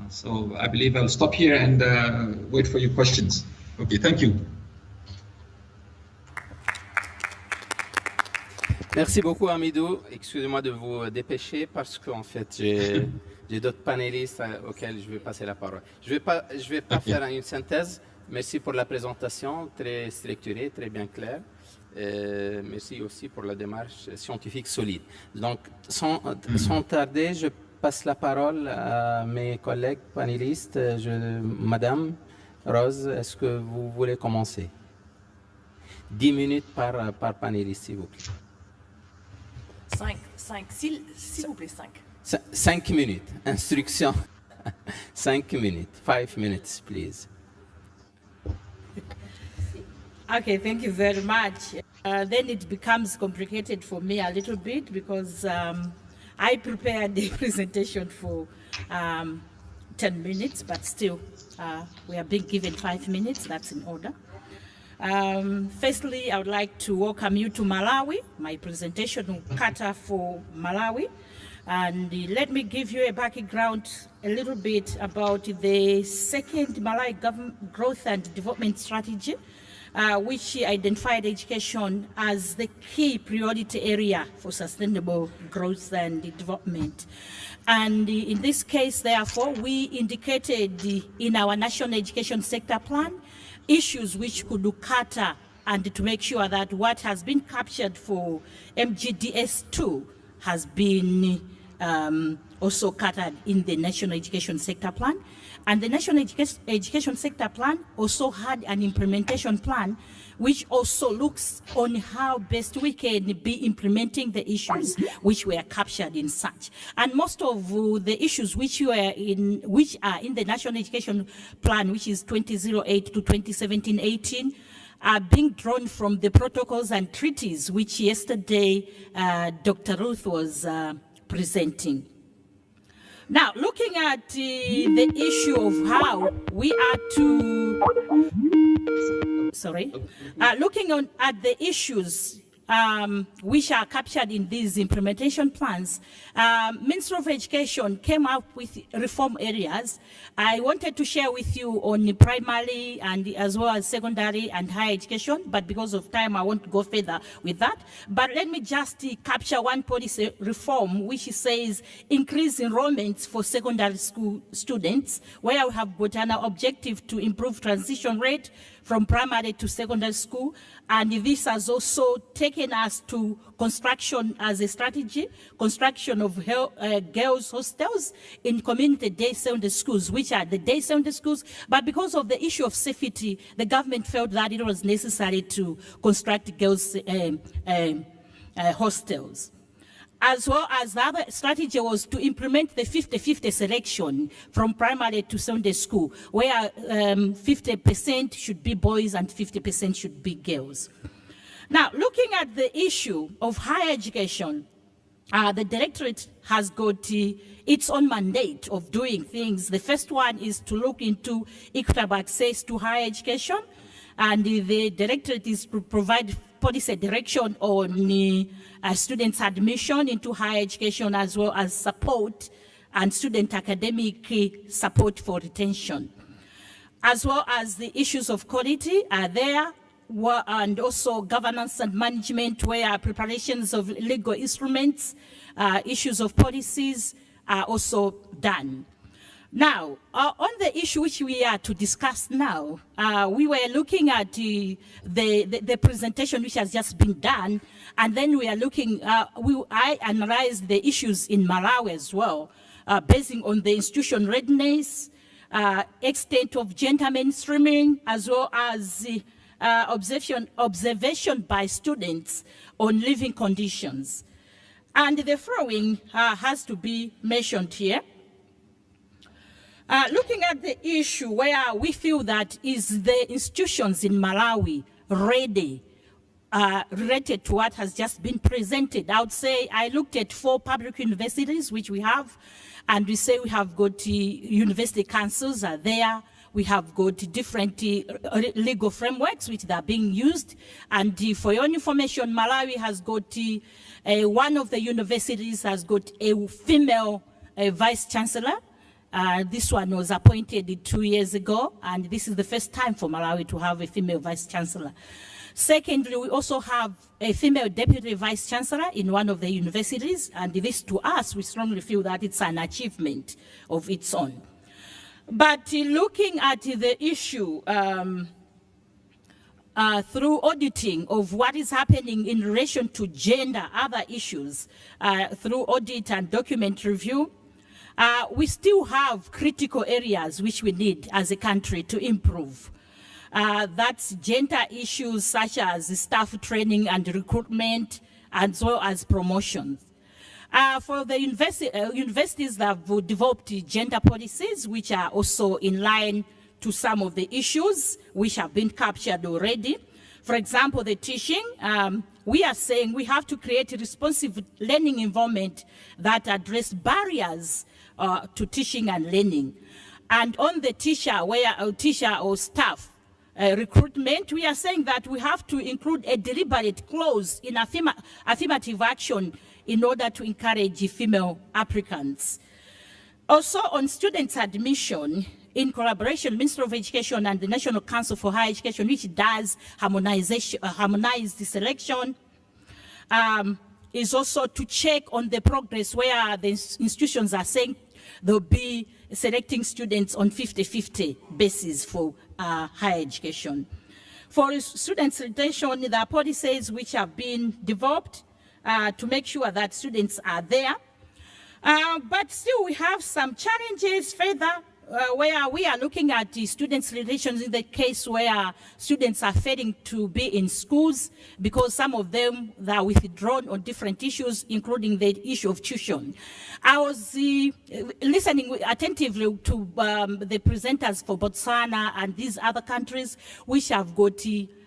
So I believe I'll stop here and wait for your questions. Okay, thank you. Merci beaucoup, Hamidou. Excusez-moi de vous dépêcher parce qu'en fait, j'ai d'autres panélistes auxquels je vais passer la parole. Je vais pas faire une synthèse. Merci pour la présentation, très structurée, très bien claire. Merci aussi pour la démarche scientifique solide. Donc, sans tarder, je passe la parole à mes collègues panélistes. Madame Rose, est-ce que vous voulez commencer? 10 minutes par panéliste, s'il vous plaît. 5, s'il vous plaît, 5. 5 minutes. Instruction. 5 minutes. 5 minutes, please. Okay, thank you very much. Then it becomes complicated for me a little bit because I prepared the presentation for 10 minutes, but still we are being given 5 minutes. That's in order. Firstly, I would like to welcome you to Malawi. My presentation will cater for Malawi. And let me give you a background a little bit about the second Malawi Growth and Development Strategy, which identified education as the key priority area for sustainable growth and development. And in this case, therefore, we indicated in our National Education Sector Plan issues which could cater and to make sure that what has been captured for MGDS2 has been also catered in the National Education Sector Plan. And the National Education Sector Plan also had an implementation plan which also looks on how best we can be implementing the issues which were captured in such. And most of the issues which are in the National Education Plan, which is 2008 to 2017-18, are being drawn from the protocols and treaties which yesterday Dr. Ruth was presenting. Now, looking at the issue of how we are to, looking at the issues which are captured in these implementation plans, Ministry of Education came up with reform areas. I wanted to share with you on the primary and as well as secondary and higher education, but because of time, I won't go further with that. But let me just capture one policy reform, which says increase enrollments for secondary school students, where we have got an objective to improve transition rate from primary to secondary school. And this has also taken us to construction as a strategy, construction of girls' hostels in community day secondary schools, which are the day secondary schools. But because of the issue of safety, the government felt that it was necessary to construct girls' hostels. As well as the other strategy was to implement the 50-50 selection from primary to secondary school, where 50% should be boys and 50% should be girls. Now, looking at the issue of higher education, the Directorate has got its own mandate of doing things. The first one is to look into equitable access to higher education, and the Directorate is to provide policy direction on students' admission into higher education, as well as support and student academic support for retention. As well as the issues of quality are there, and also governance and management, where preparations of legal instruments, issues of policies are also done. Now, on the issue which we are to discuss now, we were looking at the presentation which has just been done, and then we are looking, I analyzed the issues in Malawi as well, basing on the institution readiness, extent of gender mainstreaming, as well as observation by students on living conditions. And the following has to be mentioned here. Looking at the issue where we feel that is the institutions in Malawi ready, related to what has just been presented, I would say I looked at 4 public universities which we have, and we say we have got university councils are there, we have got different legal frameworks which are being used, and for your information, Malawi has got one of the universities has got a female vice chancellor. This one was appointed 2 years ago, and this is the first time for Malawi to have a female vice chancellor. Secondly, we also have a female deputy vice chancellor in one of the universities, and this to us, we strongly feel that it's an achievement of its own. But looking at the issue through auditing of what is happening in relation to gender, other issues, through audit and document review, we still have critical areas which we need as a country to improve. That's gender issues such as staff training and recruitment, as well as promotions. For the universities that have developed gender policies, which are also in line to some of the issues which have been captured already. For example, the teaching, we are saying we have to create a responsive learning environment that address barriers to teaching and learning. And on the teacher or staff recruitment, we are saying that we have to include a deliberate clause in affirmative action in order to encourage female applicants. Also on students' admission, in collaboration, Ministry of Education and the National Council for Higher Education, which does harmonize the selection, is also to check on the progress where the institutions are saying they'll be selecting students on 50-50 basis for higher education. For students' retention, there are policies which have been developed to make sure that students are there. But still we have some challenges further where we are looking at the students' relations in the case where students are failing to be in schools because some of them are withdrawn on different issues, including the issue of tuition. I was listening attentively to the presenters for Botswana and these other countries which have got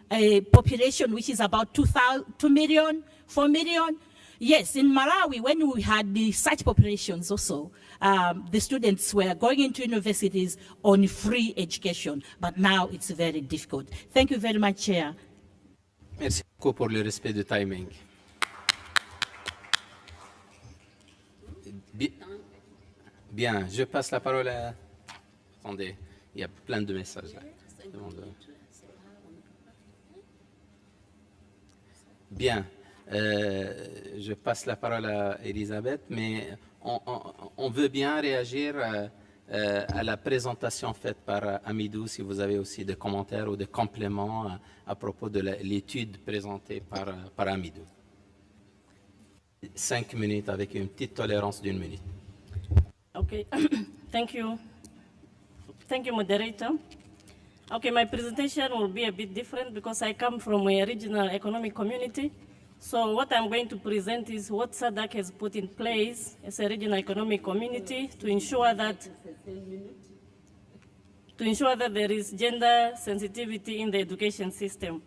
a population which is about 2 million, 4 million. Yes, in Malawi, when we had such populations also, the students were going into universities on free education, but now it's very difficult. Thank you very much, Chair. Merci beaucoup pour le respect du timing. Bien, je passe la parole à... Attendez, il y a plein de messages là. Bien. Je passe la parole à Elisabeth, mais on veut bien réagir à la présentation faite par Amidou, si vous avez aussi des commentaires ou des compléments à propos de l'étude présentée par Amidou. 5 minutes avec une petite tolérance d'1 minute. Okay, thank you. Thank you, moderator. Okay, my presentation will be a bit different because I come from a regional economic community. So what I'm going to present is what SADC has put in place as a regional economic community to ensure that there is gender sensitivity in the education system.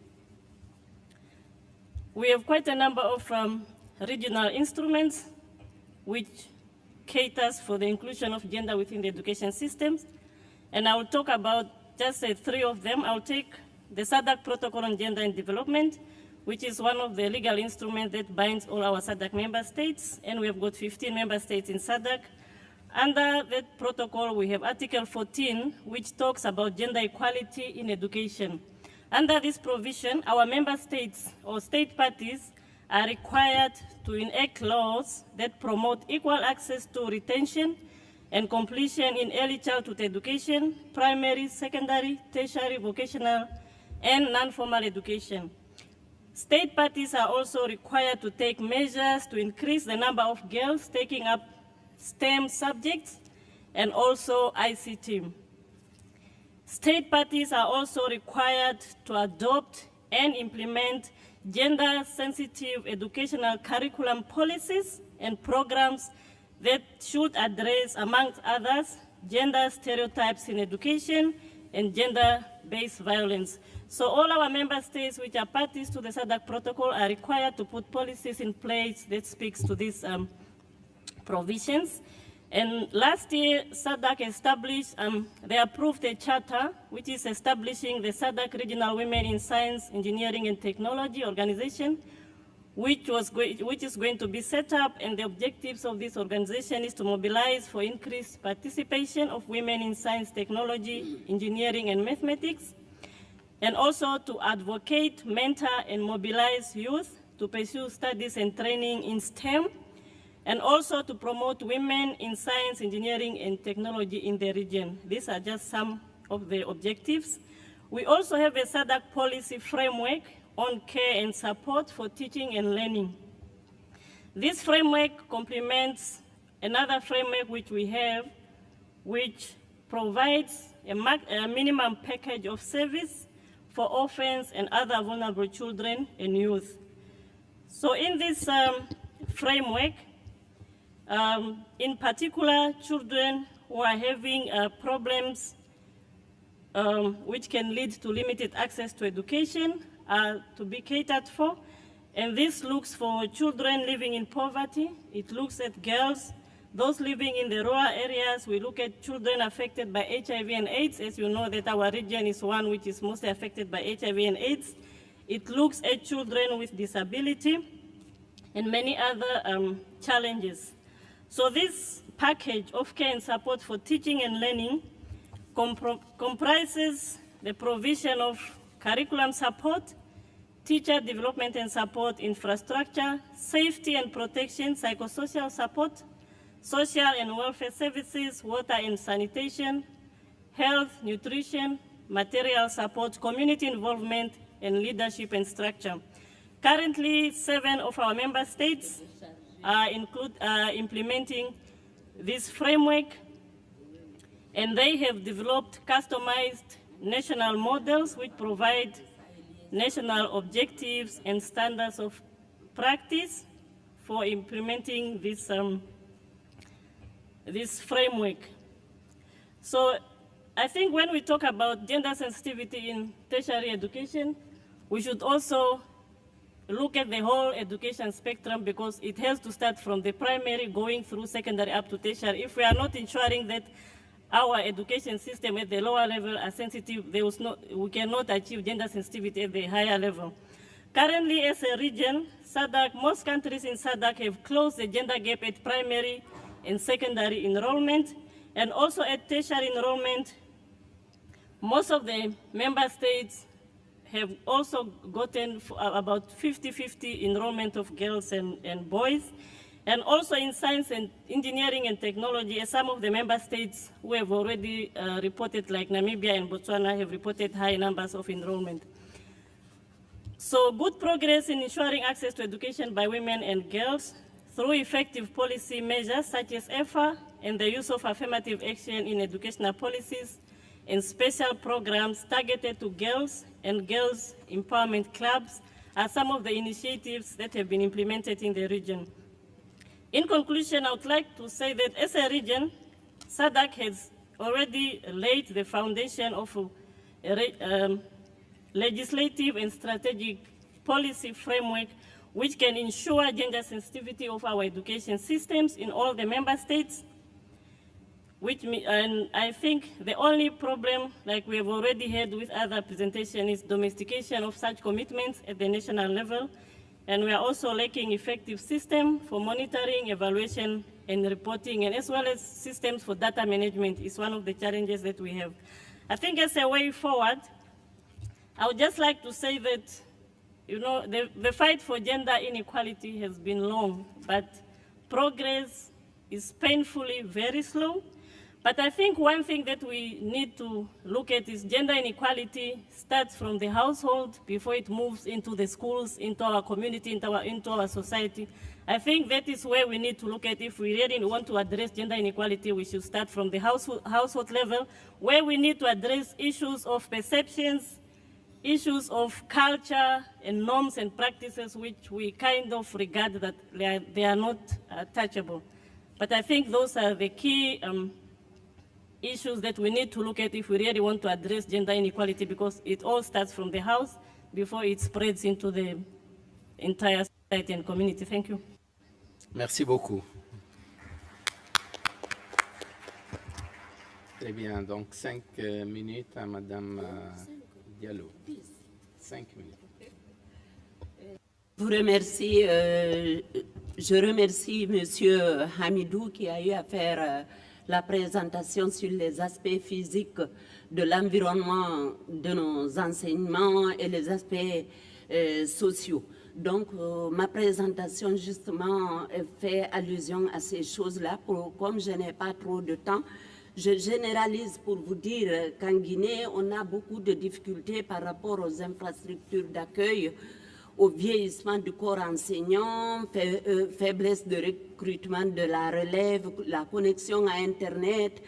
We have quite a number of regional instruments which caters for the inclusion of gender within the education systems. And I will talk about just 3 of them. I'll take the SADC Protocol on Gender and Development, which is one of the legal instruments that binds all our SADC member states, and we have got 15 member states in SADC. Under that protocol, we have Article 14, which talks about gender equality in education. Under this provision, our member states or state parties are required to enact laws that promote equal access to retention and completion in early childhood education, primary, secondary, tertiary, vocational, and non-formal education. State parties are also required to take measures to increase the number of girls taking up STEM subjects and also ICT. State parties are also required to adopt and implement gender-sensitive educational curriculum policies and programs that should address, amongst others, gender stereotypes in education and gender-based violence. So all our member states which are parties to the SADC protocol are required to put policies in place that speaks to these provisions. And last year, SADC established, they approved a charter which is establishing the SADC Regional Women in Science, Engineering and Technology Organization, which is going to be set up, and the objectives of this organization is to mobilize for increased participation of women in science, technology, engineering and mathematics, and also to advocate, mentor and mobilize youth to pursue studies and training in STEM, and also to promote women in science, engineering, and technology in the region. These are just some of the objectives. We also have a SADC policy framework on care and support for teaching and learning. This framework complements another framework which we have, which provides a minimum package of service for orphans and other vulnerable children and youth. So in this framework, in particular, children who are having problems which can lead to limited access to education are to be catered for. And this looks for children living in poverty. It looks at girls, those living in the rural areas. We look at children affected by HIV and AIDS. As you know that our region is one which is mostly affected by HIV and AIDS. It looks at children with disability and many other challenges. So this package of care and support for teaching and learning comprises the provision of curriculum support, teacher development and support infrastructure, safety and protection, psychosocial support, social and welfare services, water and sanitation, health, nutrition, material support, community involvement, and leadership and structure. Currently, 7 of our member states are implementing this framework. And they have developed customized national models which provide national objectives and standards of practice for implementing this framework. So I think when we talk about gender sensitivity in tertiary education, we should also look at the whole education spectrum, because it has to start from the primary going through secondary up to tertiary. If we are not ensuring that our education system at the lower level are sensitive, we cannot achieve gender sensitivity at the higher level. Currently, as a region, SADC, most countries in SADC have closed the gender gap at primary and secondary enrollment, and also at tertiary enrollment. Most of the member states have also gotten about 50-50 enrollment of girls and boys. And also in science and engineering and technology, some of the member states who have already reported, like Namibia and Botswana, have reported high numbers of enrollment. So good progress in ensuring access to education by women and girls through effective policy measures such as CIEFFA and the use of affirmative action in educational policies and special programs targeted to girls and girls empowerment clubs are some of the initiatives that have been implemented in the region. In conclusion, I would like to say that as a region, SADC has already laid the foundation of a legislative and strategic policy framework which can ensure gender sensitivity of our education systems in all the member states. And I think the only problem, like we have already had with other presentations, is domestication of such commitments at the national level. And we are also lacking effective system for monitoring, evaluation, and reporting, and as well as systems for data management is one of the challenges that we have. I think as a way forward, I would just like to say that, you know, the fight for gender inequality has been long, but progress is painfully very slow. But I think one thing that we need to look at is gender inequality starts from the household before it moves into the schools, into our community, into our society. I think that is where we need to look at. If we really want to address gender inequality, we should start from the household level, where we need to address issues of perceptions, issues of culture and norms and practices which we kind of regard that they are not touchable. But I think those are the key issues that we need to look at if we really want to address gender inequality, because it all starts from the house before it spreads into the entire society and community. Thank you. Merci beaucoup. Très bien, donc 5 minutes à Madame Diallo. 5 minutes. Je vous remercie, je remercie Monsieur Hamidou qui a eu à faire la présentation sur les aspects physiques de l'environnement de nos enseignements et les aspects sociaux. Donc, ma présentation, justement, fait allusion à ces choses-là. Comme je n'ai pas trop de temps, je généralise pour vous dire qu'en Guinée, on a beaucoup de difficultés par rapport aux infrastructures d'accueil, au vieillissement du corps enseignant, faiblesse de recrutement de la relève, la connexion à Internet,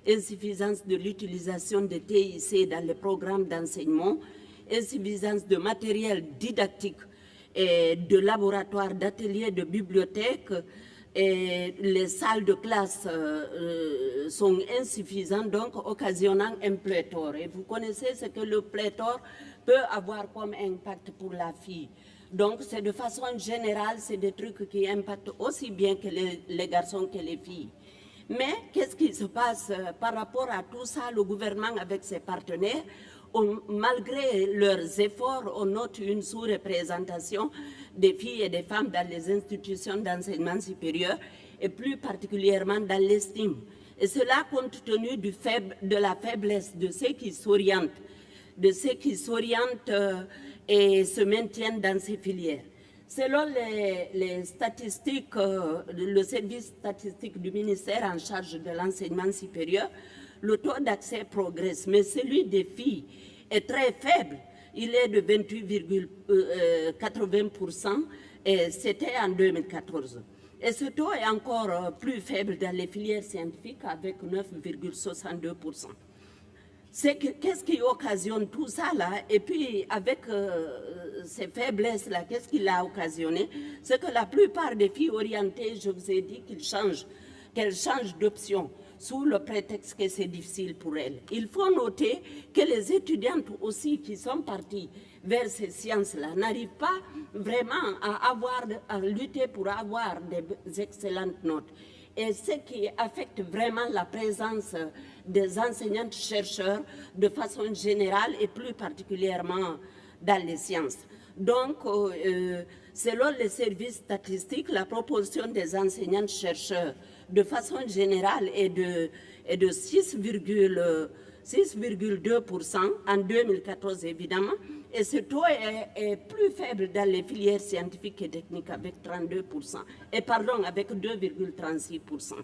insuffisance de l'utilisation de TIC dans les programmes d'enseignement, insuffisance de matériel didactique et de laboratoires, d'ateliers, de bibliothèques. Et les salles de classe sont insuffisantes, donc occasionnant un pléthore. Et vous connaissez ce que le pléthore peut avoir comme impact pour la fille. Donc c'est de façon générale, c'est des trucs qui impactent aussi bien que les garçons que les filles. Mais qu'est-ce qui se passe par rapport à tout ça? Le gouvernement avec ses partenaires, malgré leurs efforts, on note une sous-représentation des filles et des femmes dans les institutions d'enseignement supérieur et plus particulièrement dans l'estime. Et cela compte tenu de la faiblesse de ceux qui s'orientent, et se maintiennent dans ces filières. Selon les statistiques, le service statistique du ministère en charge de l'enseignement supérieur, le taux d'accès progresse, mais celui des filles est très faible. Il est de 28,80% et c'était en 2014. Et ce taux est encore plus faible dans les filières scientifiques avec 9,62%. Qu'est-ce qui occasionne tout ça là? Et puis avec ces faiblesses là, qu'est-ce qui l'a occasionné? C'est que la plupart des filles orientées, je vous ai dit qu'elles changent d'option sous le prétexte que c'est difficile pour elles. Il faut noter que les étudiantes aussi qui sont parties vers ces sciences-là n'arrivent pas vraiment à lutter pour avoir des excellentes notes. Et ce qui affecte vraiment la présence des enseignantes-chercheurs de façon générale et plus particulièrement dans les sciences. Donc, selon les services statistiques, la proportion des enseignantes-chercheurs de façon générale est de 6,2% en 2014 évidemment, et ce taux est plus faible dans les filières scientifiques et techniques avec 32%, avec 2,36%.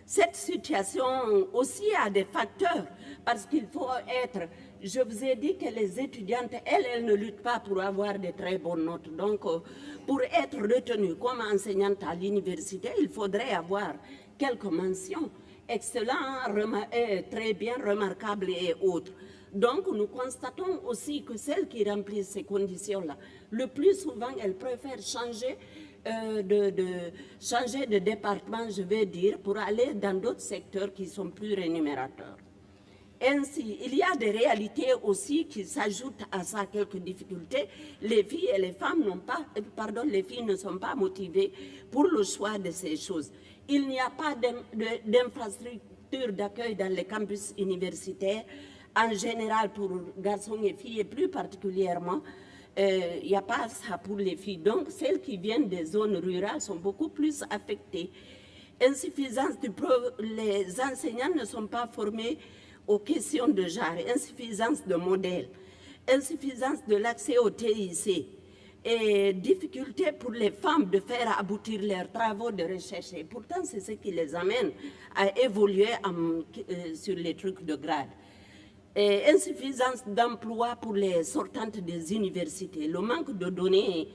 Cette situation aussi a des facteurs, parce qu'il faut être, je vous ai dit que les étudiantes, elles ne luttent pas pour avoir de très bonnes notes. Donc, pour être retenues comme enseignante à l'université, il faudrait avoir quelques mentions, excellent, très bien, remarquable et autres. Donc, nous constatons aussi que celles qui remplissent ces conditions-là, le plus souvent, elles préfèrent changer de département, je vais dire, pour aller dans d'autres secteurs qui sont plus rémunérateurs. Ainsi, il y a des réalités aussi qui s'ajoutent à ça, quelques difficultés. Les filles et les femmes les filles ne sont pas motivées pour le choix de ces choses. Il n'y a pas d'infrastructure d'accueil dans les campus universitaires, en général pour garçons et filles, et plus particulièrement, il n'y a pas ça pour les filles. Donc, celles qui viennent des zones rurales sont beaucoup plus affectées. Insuffisance les enseignants ne sont pas formés aux questions de genre, insuffisance de modèles, insuffisance de l'accès au TIC et difficulté pour les femmes de faire aboutir leurs travaux de recherche. Et pourtant, c'est ce qui les amène à évoluer sur les trucs de grade. Et insuffisance d'emploi pour les sortantes des universités, le manque de données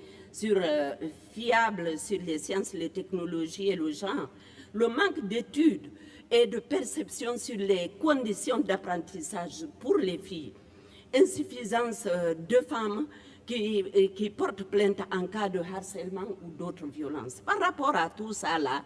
fiables sur les sciences, les technologies et le genre, le manque d'études et de perception sur les conditions d'apprentissage pour les filles, insuffisance de femmes qui portent plainte en cas de harcèlement ou d'autres violences. Par rapport à tout ça là,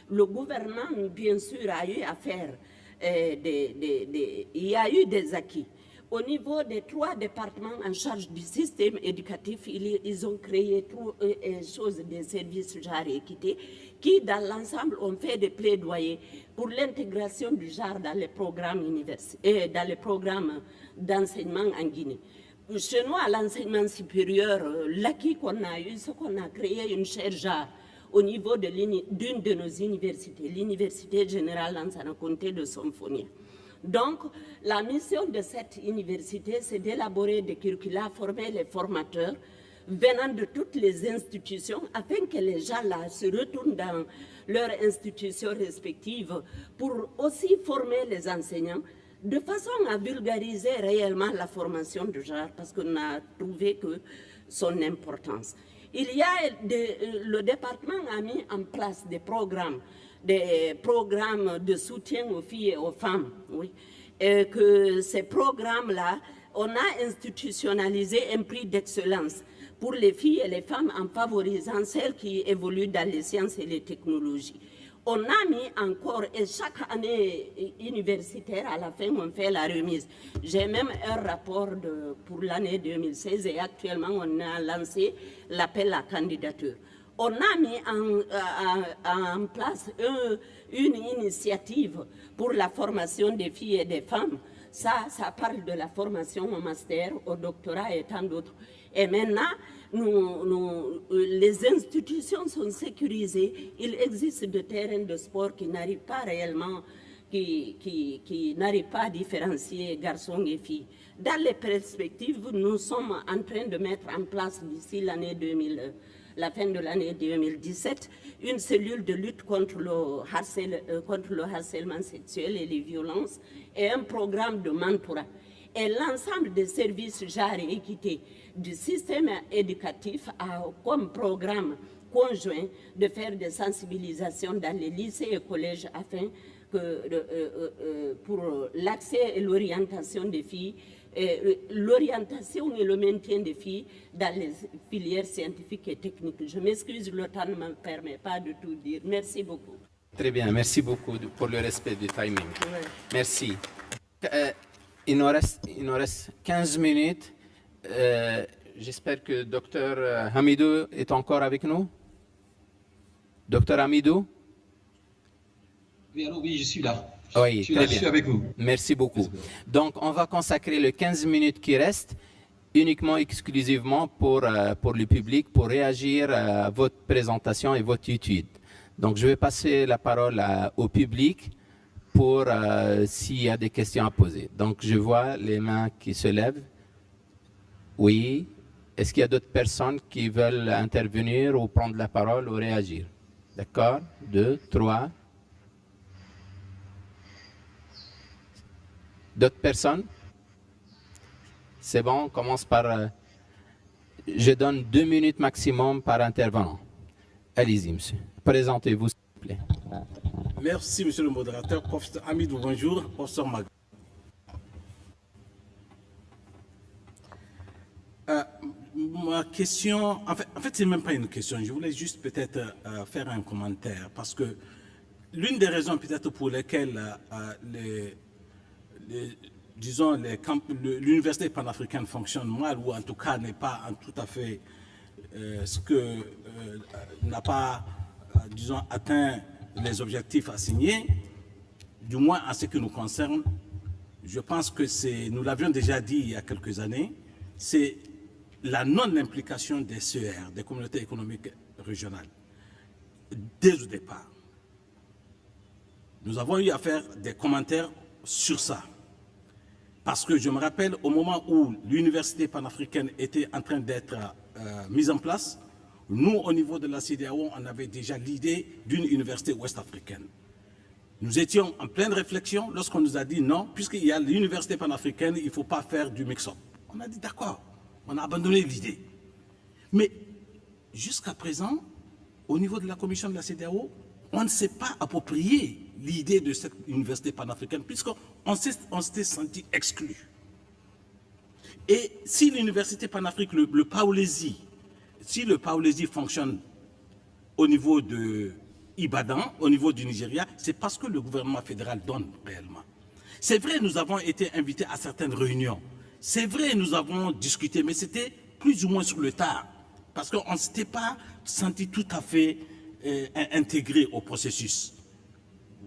le gouvernement bien sûr a eu à faire il y a eu des acquis. Au niveau des 3 départements en charge du système éducatif, ils ont créé des services genre et équité qui, dans l'ensemble, ont fait des plaidoyers pour l'intégration du genre dans les programmes dans les programmes d'enseignement en Guinée. Chez nous, à l'enseignement supérieur, l'acquis qu'on a eu, c'est qu'on a créé une chaire genre au niveau d'une de nos universités, l'Université générale Lansana-Conté de Symphonie. Donc, la mission de cette université, c'est d'élaborer des curricula, former les formateurs venant de toutes les institutions afin que les gens là se retournent dans leurs institutions respectives pour aussi former les enseignants de façon à vulgariser réellement la formation de genre parce qu'on a trouvé que son importance. Le département a mis en place des programmes de soutien aux filles et aux femmes. Oui. Et que ces programmes-là, on a institutionnalisé un prix d'excellence pour les filles et les femmes en favorisant celles qui évoluent dans les sciences et les technologies. On a mis encore, et chaque année universitaire, à la fin, on fait la remise. J'ai même un rapport pour l'année 2016 et actuellement, on a lancé l'appel à candidature. On a mis en place une initiative pour la formation des filles et des femmes. Ça parle de la formation au master, au doctorat et tant d'autres. Et maintenant, les institutions sont sécurisées. Il existe des terrains de sport qui n'arrivent pas réellement, qui n'arrivent pas à différencier garçons et filles. Dans les perspectives, nous sommes en train de mettre en place d'ici la fin de l'année 2017, une cellule de lutte contre le harcèlement sexuel et les violences et un programme de mentorat. Et l'ensemble des services genre et équité du système éducatif a comme programme conjoint de faire des sensibilisations dans les lycées et collèges afin que pour l'accès et l'orientation des filles, l'orientation et le maintien des filles dans les filières scientifiques et techniques. Je m'excuse, le temps ne me permet pas de tout dire. Merci beaucoup. Très bien, merci beaucoup pour le respect du timing. Ouais. Merci. Il nous reste 15 minutes. J'espère que Dr Hamidou est encore avec nous. Dr Hamidou? Oui, alors oui, je suis là. Oui, je suis là, très bien. Je suis avec vous. Merci beaucoup. Donc, on va consacrer les 15 minutes qui restent uniquement, exclusivement pour le public, pour réagir à votre présentation et votre étude. Donc, je vais passer la parole au public pour s'il y a des questions à poser. Donc, je vois les mains qui se lèvent. Oui. Est-ce qu'il y a d'autres personnes qui veulent intervenir ou prendre la parole ou réagir? D'accord? 2, 3. D'autres personnes? C'est bon, on commence par... je donne 2 minutes maximum par intervenant. Allez-y, monsieur. Présentez-vous, s'il vous plaît. Merci, monsieur le modérateur. Professeur Hamidou, bonjour. Professeur Mag. Ma question, en fait c'est même pas une question. Je voulais juste peut-être faire un commentaire parce que l'une des raisons peut-être pour lesquelles l'université panafricaine fonctionne mal ou en tout cas n'est pas tout à fait n'a pas, disons, atteint les objectifs assignés, du moins en ce qui nous concerne, je pense que nous l'avions déjà dit il y a quelques années, c'est la non-implication des CER, des communautés économiques régionales, dès le départ. Nous avons eu à faire des commentaires sur ça. Parce que je me rappelle, au moment où l'université panafricaine était en train d'être mise en place, nous, au niveau de la CEDEAO, on avait déjà l'idée d'une université ouest-africaine. Nous étions en pleine réflexion lorsqu'on nous a dit non, puisqu'il y a l'université panafricaine, il ne faut pas faire du mix-up. On a dit d'accord, on a abandonné l'idée. Mais jusqu'à présent, au niveau de la commission de la CEDEAO, on ne s'est pas approprié l'idée de cette université panafricaine, puisqu'on s'était senti exclu. Et si l'université panafrique, le Paolési, si le Paolési fonctionne au niveau de Ibadan, au niveau du Nigeria, c'est parce que le gouvernement fédéral donne réellement. C'est vrai, nous avons été invités à certaines réunions. C'est vrai, nous avons discuté, mais c'était plus ou moins sur le tard, parce qu'on ne s'était pas senti tout à fait intégré au processus.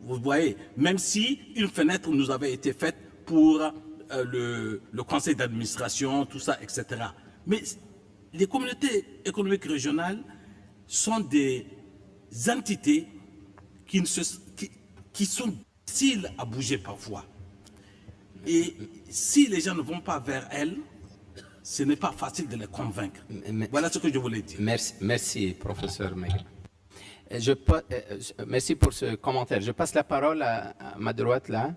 Vous voyez, même si une fenêtre nous avait été faite pour le conseil d'administration, tout ça, etc. Mais les communautés économiques régionales sont des entités qui sont difficiles à bouger parfois. Et si les gens ne vont pas vers elles, ce n'est pas facile de les convaincre. Voilà ce que je voulais dire. Merci professeur Maigre. Merci pour ce commentaire. Je passe la parole à ma droite, là.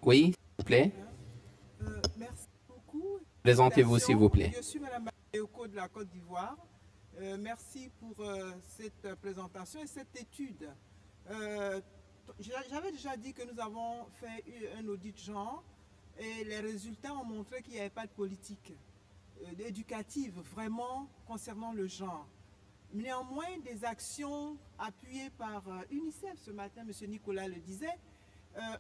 Oui, s'il vous plaît. Merci beaucoup. Présentez-vous, s'il vous plaît. Je suis Mme Bayoko de la Côte d'Ivoire. Merci pour cette présentation et cette étude. J'avais déjà dit que nous avons fait un audit genre et les résultats ont montré qu'il n'y avait pas de politique éducative vraiment concernant le genre. Néanmoins, des actions appuyées par UNICEF, ce matin, M. Nicolas le disait,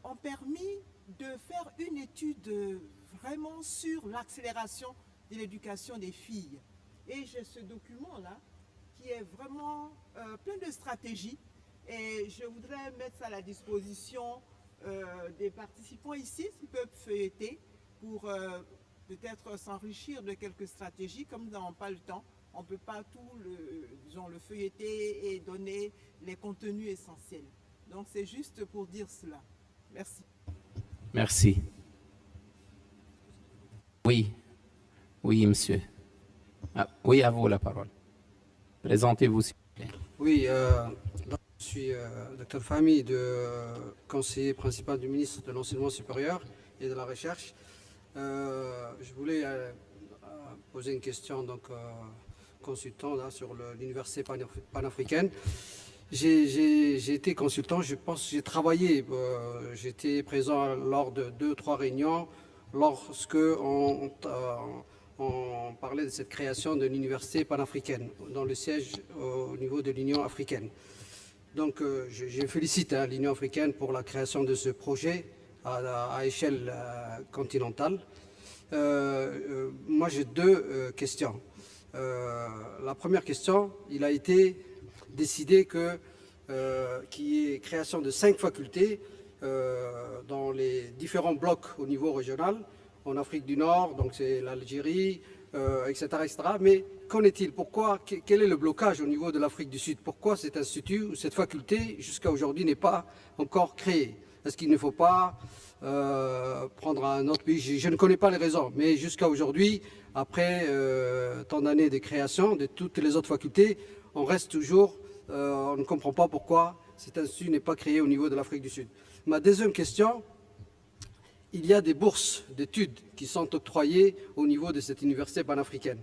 ont permis de faire une étude vraiment sur l'accélération de l'éducation des filles. Et j'ai ce document-là qui est vraiment plein de stratégies et je voudrais mettre ça à la disposition des participants ici, s'ils peuvent feuilleter pour peut-être s'enrichir de quelques stratégies. Comme nous n'avons pas le temps, on ne peut pas tout le feuilleter et donner les contenus essentiels. Donc c'est juste pour dire cela. Merci. Merci. Oui. Oui, monsieur. Oui, à vous la parole. Présentez-vous, s'il vous plaît. Oui, je suis Dr Fahmi, conseiller principal du ministre de l'Enseignement supérieur et de la Recherche. Je voulais poser une question consultant là, sur l'université panafricaine. J'ai été consultant, je pense que j'ai travaillé, j'étais présent lors de 2 ou 3 réunions lorsque on parlait de cette création de l'université panafricaine, dans le siège au niveau de l'Union africaine. Donc je félicite l'Union africaine pour la création de ce projet à échelle continentale. Moi j'ai 2 questions. La première question, il a été décidé qu'il y ait création de 5 facultés dans les différents blocs au niveau régional, en Afrique du Nord, donc c'est l'Algérie, etc., etc. Mais qu'en est-il? Pourquoi? Quel est le blocage au niveau de l'Afrique du Sud? Pourquoi cet institut ou cette faculté, jusqu'à aujourd'hui, n'est pas encore créée? Est-ce qu'il ne faut pas prendre un autre pays? Je ne connais pas les raisons, mais jusqu'à aujourd'hui, après tant d'années de création de toutes les autres facultés, on reste toujours, on ne comprend pas pourquoi cet institut n'est pas créé au niveau de l'Afrique du Sud. Ma deuxième question, il y a des bourses d'études qui sont octroyées au niveau de cette université panafricaine.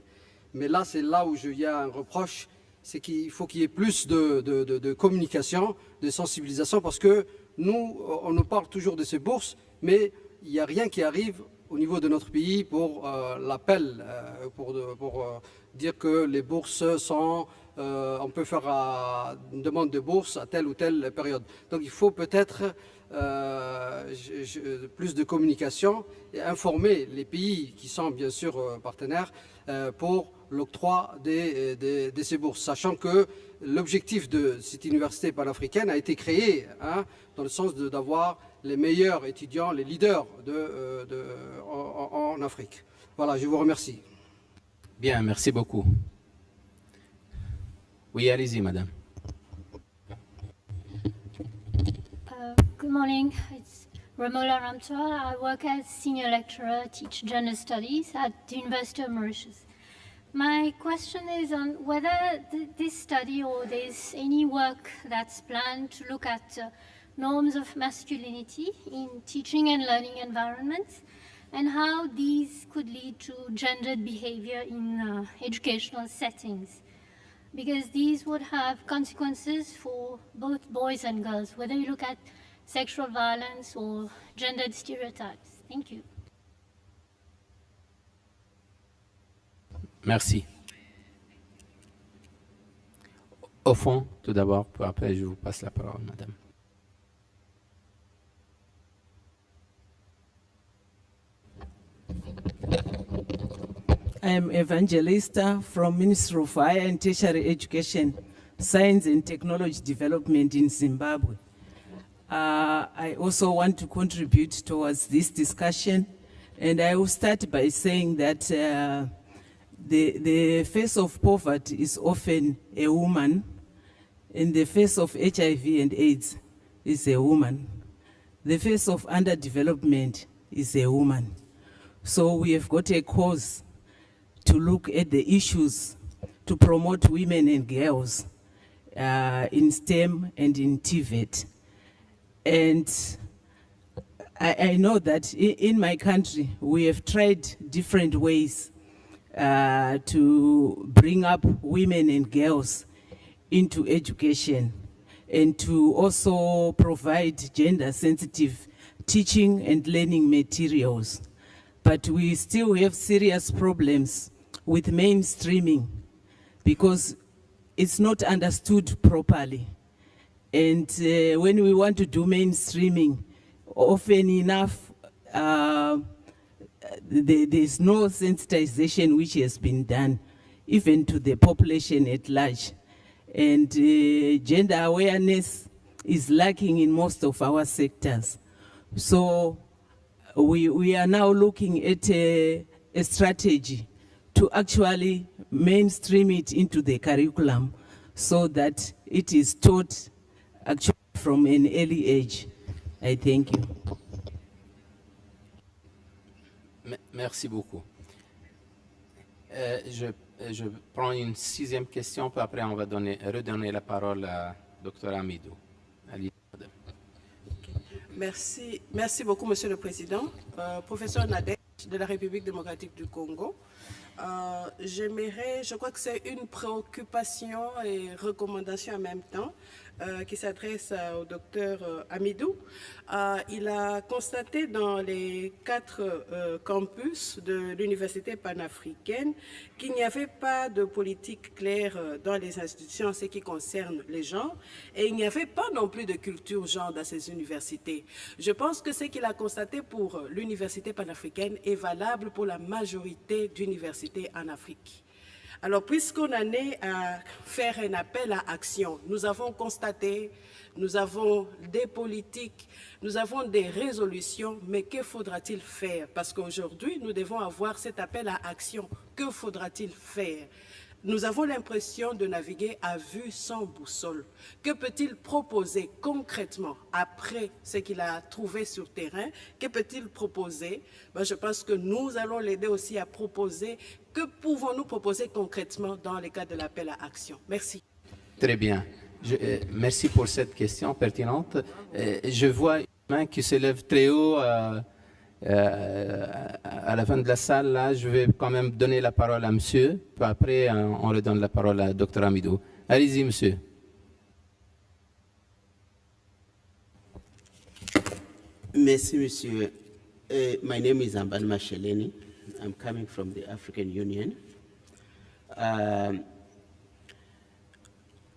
Mais là, c'est là où il y a un reproche, c'est qu'il faut qu'il y ait plus de communication, de sensibilisation, parce que nous, on nous parle toujours de ces bourses, mais il n'y a rien qui arrive au niveau de notre pays pour l'appel, pour dire que les bourses sont... on peut faire une demande de bourse à telle ou telle période. Donc il faut peut-être plus de communication et informer les pays qui sont bien sûr partenaires pour l'octroi de ces bourses, sachant que l'objectif de cette université panafricaine a été créé dans le sens d'avoir les meilleurs étudiants, les leaders en Afrique. Voilà, je vous remercie. Bien, merci beaucoup. Oui, allez-y, madame. Good morning. It's Ramola Ramtwal. I work as senior lecturer, teach gender studies at the University of Mauritius. My question is on whether this study or there's any work that's planned to look at norms of masculinity in teaching and learning environments and how these could lead to gendered behavior in educational settings. Because these would have consequences for both boys and girls, whether you look at sexual violence or gendered stereotypes. Thank you. Merci. Au fond, tout d'abord, puis après je vous passe la parole, madame. I am Evangelista from Ministry of Higher and Tertiary Education, Science and Technology Development in Zimbabwe. I also want to contribute towards this discussion, and I will start by saying that the face of poverty is often a woman, and the face of HIV and AIDS is a woman. The face of underdevelopment is a woman. So we have got a cause to look at the issues to promote women and girls in STEM and in TVET. And I know that in my country, we have tried different ways to bring up women and girls into education and to also provide gender-sensitive teaching and learning materials. But we still have serious problems with mainstreaming because it's not understood properly. And when we want to do mainstreaming, often enough, there's no sensitization which has been done, even to the population at large. And gender awareness is lacking in most of our sectors. So we are now looking at a strategy to actually mainstream it into the curriculum so that it is taught actually from an early age. I thank you. Merci beaucoup. Je prends une 6e question, puis après on va redonner la parole à Dr Amidou. Allez, madame. Merci beaucoup, Monsieur le Président. Professeur Nadej de la République démocratique du Congo. Je crois que c'est une préoccupation et recommandation en même temps qui s'adresse au docteur Amidou. Il a constaté dans les 4 campus de l'université panafricaine qu'il n'y avait pas de politique claire dans les institutions en ce qui concerne les genres et il n'y avait pas non plus de culture genre dans ces universités. Je pense que ce qu'il a constaté pour l'université panafricaine est valable pour la majorité d'universités en Afrique. Alors, puisqu'on en est à faire un appel à action, nous avons constaté, nous avons des politiques, nous avons des résolutions, mais que faudra-t-il faire? Parce qu'aujourd'hui, nous devons avoir cet appel à action. Que faudra-t-il faire? Nous avons l'impression de naviguer à vue sans boussole. Que peut-il proposer concrètement après ce qu'il a trouvé sur terrain? Que peut-il proposer? Je pense que nous allons l'aider aussi à proposer. Que pouvons-nous proposer concrètement dans le cadre de l'appel à action? Merci. Très bien. Merci pour cette question pertinente. Je vois une main qui se lève très haut à la fin de la salle. Là, je vais quand même donner la parole à monsieur. Puis après, on redonne la parole à Dr Amidou. Allez-y, monsieur. Merci, monsieur. My name is Amban Masheleni. I'm coming from the African Union.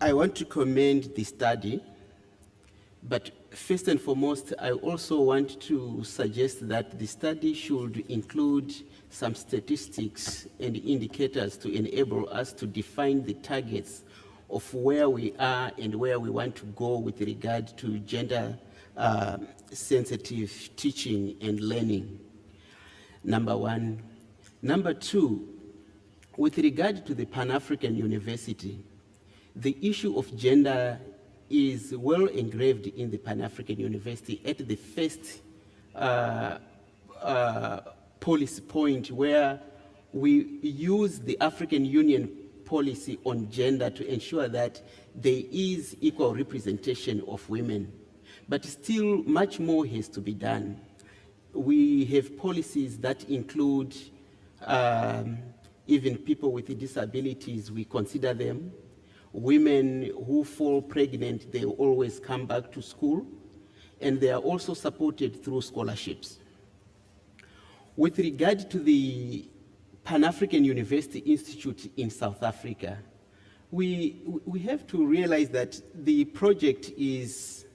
I want to commend the study, but first and foremost, I also want to suggest that the study should include some statistics and indicators to enable us to define the targets of where we are and where we want to go with regard to gender-sensitive teaching and learning. Number one. Number two, with regard to the Pan-African University, the issue of gender is well engraved in the Pan-African University at the first policy point where we use the African Union policy on gender to ensure that there is equal representation of women. But still much more has to be done. We have policies that include even people with disabilities, we consider them. Women who fall pregnant, they always come back to school, and they are also supported through scholarships. With regard to the Pan-African University Institute in South Africa, we have to realize that the project is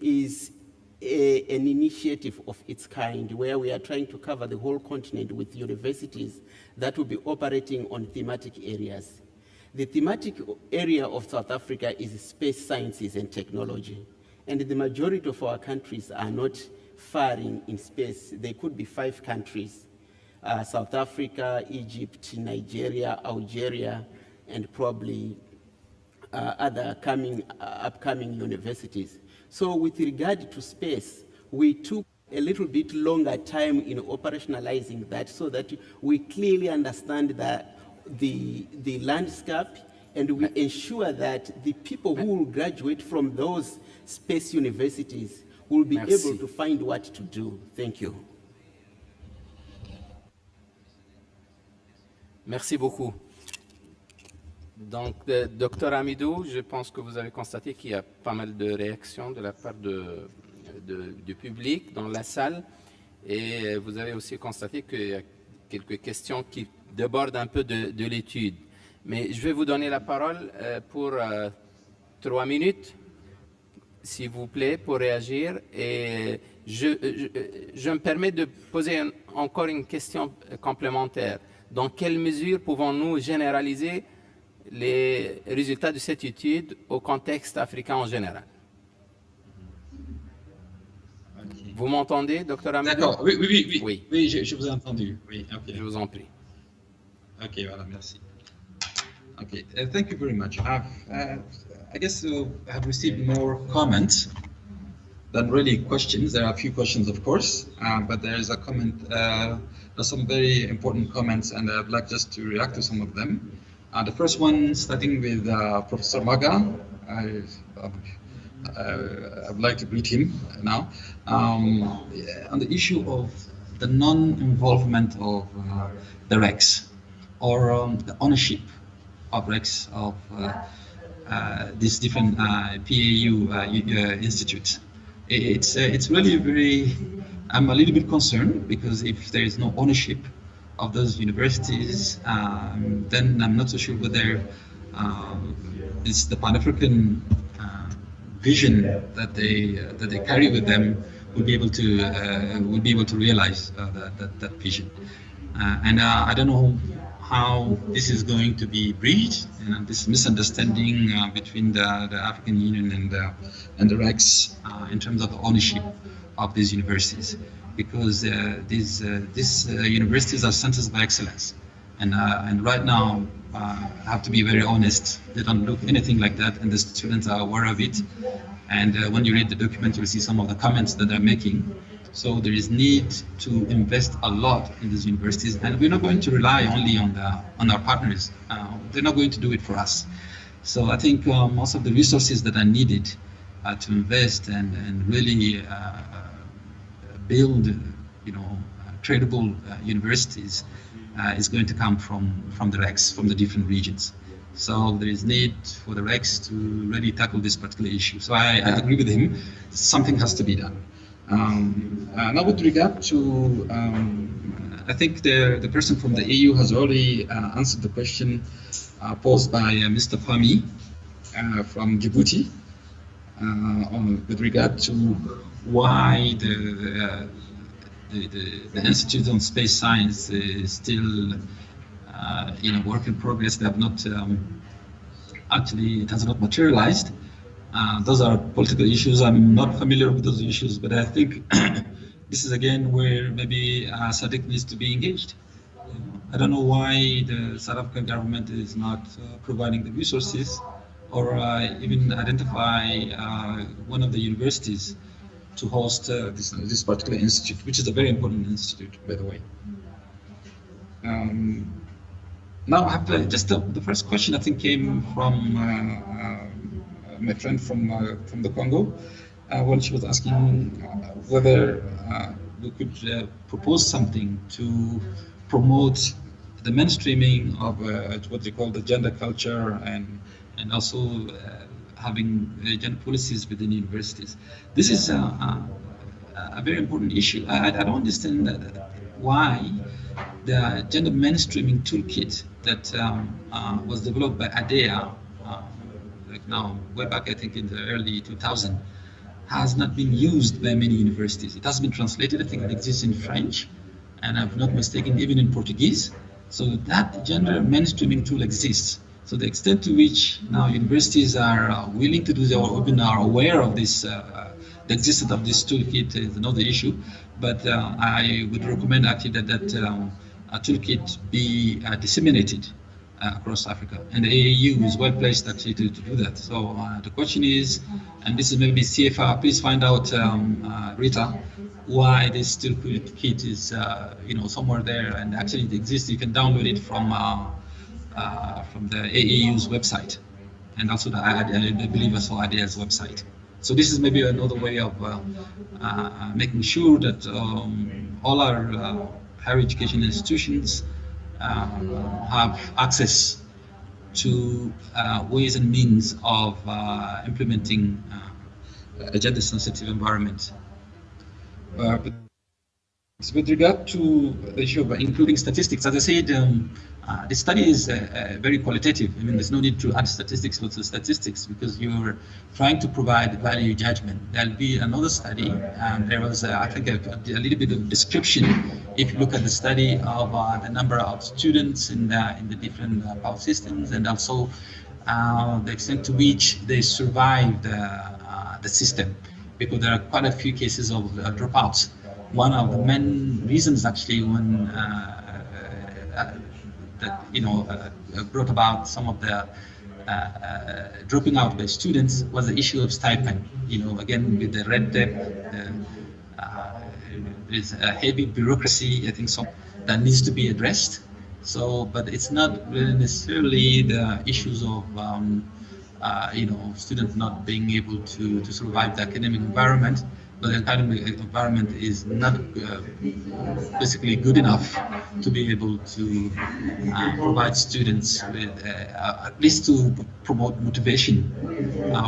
an initiative of its kind where we are trying to cover the whole continent with universities that will be operating on thematic areas. The thematic area of South Africa is space sciences and technology, and the majority of our countries are not faring in space. There could be 5 countries, South Africa, Egypt, Nigeria, Algeria, and probably other upcoming universities. So with regard to space, we took a little bit longer time in operationalizing that so that we clearly understand the landscape, and we ensure that the people who will graduate from those space universities will be able to find what to do. Thank you. Merci beaucoup. Donc, Dr Amidou, je pense que vous avez constaté qu'il y a pas mal de réactions de la part du public dans la salle, et vous avez aussi constaté qu'il y a quelques questions qui débordent un peu de l'étude. Mais je vais vous donner la parole pour 3 minutes, s'il vous plaît, pour réagir. Et je me permets de poser encore une question complémentaire. Dans quelle mesure pouvons-nous généraliser les résultats de cette étude au contexte africain en général? Okay. Vous m'entendez, Dr Amidou? D'accord, oui, je vous ai entendu. Oui, okay. Je vous en prie. Ok, voilà, merci. Okay, thank you very much. I guess I've received more comments than really questions. There are a few questions, of course, but there is a comment, some very important comments, and I'd like just to react to some of them. The first one, starting with Professor Maga. I would like to greet him now. On the issue of the non-involvement of the RECs, or the ownership of RECs of these different PAU institutes. It's really very, I'm a little bit concerned, because if there is no ownership of those universities, then I'm not so sure whether it's the Pan-African vision that they carry with them will be able to realize that vision. And I don't know how this is going to be bridged, this misunderstanding between the African Union and the RECs in terms of the ownership of these universities, because these universities are centers of excellence, and right now, I have to be very honest, they don't look anything like that, and the students are aware of it. And when you read the document, you'll see some of the comments that they're making. So there is need to invest a lot in these universities, and we're not going to rely only on our partners. They're not going to do it for us. So I think most of the resources that are needed to invest and really build, credible universities is going to come from the RECs, from the different regions. So there is need for the RECs to really tackle this particular issue. So I agree with him. Something has to be done. Now, with regard to, I think the person from the EU has already answered the question posed by Mr. Fahmy from Djibouti with regard to why the Institute on Space Science is still work in progress. They have not actually, it has not materialized. Those are political issues. I'm not familiar with those issues, but I think this is again where maybe SADC needs to be engaged. I don't know why the South African government is not providing the resources or even identify one of the universities to host this particular institute, which is a very important institute, by the way. Now, I have just the first question I think came from my friend from the Congo, when she was asking whether we could propose something to promote the mainstreaming of what they call the gender culture and also having gender policies within universities. This is a very important issue. I don't understand why the gender mainstreaming toolkit that was developed by ADEA, like now, way back I think in the early 2000s, has not been used by many universities. It has been translated, I think it exists in French, and I'm not mistaken, even in Portuguese. So that gender mainstreaming tool exists. So the extent to which now universities are willing to do that, or even are aware of this, the existence of this toolkit is another issue. But I would recommend actually that toolkit be disseminated across Africa, and the AAU is well placed actually to do that. So the question is, and this is maybe CIEFFA, please find out, Rita, why this toolkit is somewhere there, and actually it exists. You can download it from the AAU's website, and also I believe I saw IDEA's website. So this is maybe another way of making sure that all our higher education institutions have access to ways and means of implementing a gender-sensitive environment. But with regard to the issue of including statistics, as I said, the study is very qualitative. I mean, there's no need to add statistics to the statistics because you're trying to provide value judgment. There'll be another study, and there was, I think, a little bit of description. If you look at the study of the number of students in the different power systems, and also the extent to which they survive the system, because there are quite a few cases of dropouts. One of the main reasons, actually, when brought about some of the dropping out by students was the issue of stipend. Again, with the red tape, there's a heavy bureaucracy, I think, so that needs to be addressed. So, but it's not really necessarily the issues of students not being able to survive the academic environment, but the academic environment is not basically good enough to be able to provide students with, at least to promote motivation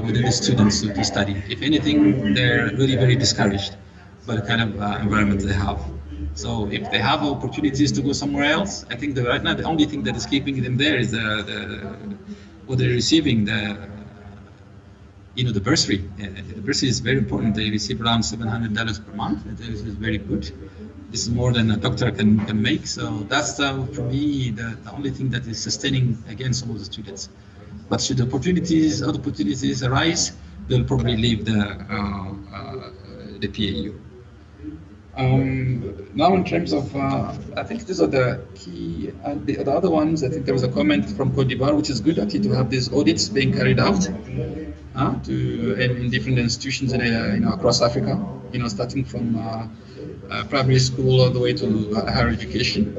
within the students to study. If anything, they're really very discouraged by the kind of environment they have. So if they have opportunities to go somewhere else, I think that right now the only thing that is keeping them there is what they're receiving, the bursary. The bursary is very important. They receive around $700 per month. This is very good. This is more than a doctor can make. So that's for me the only thing that is sustaining again some of the students. But should other opportunities arise, they'll probably leave the PAU. Now, in terms of, I think these are the key. The other ones, I think there was a comment from Cote d'Ivoire, which is good actually to have these audits being carried out in different institutions across Africa. Starting from primary school all the way to higher education,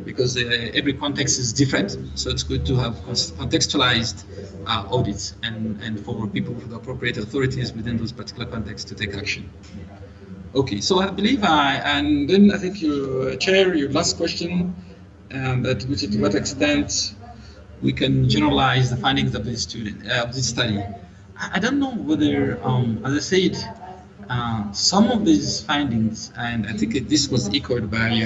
because every context is different. So it's good to have contextualized audits and for people with the appropriate authorities within those particular contexts to take action. Okay, so I believe and then I think your chair, your last question, to what extent we can generalize the findings of this study. I don't know whether, as I said, some of these findings, and I think this was echoed by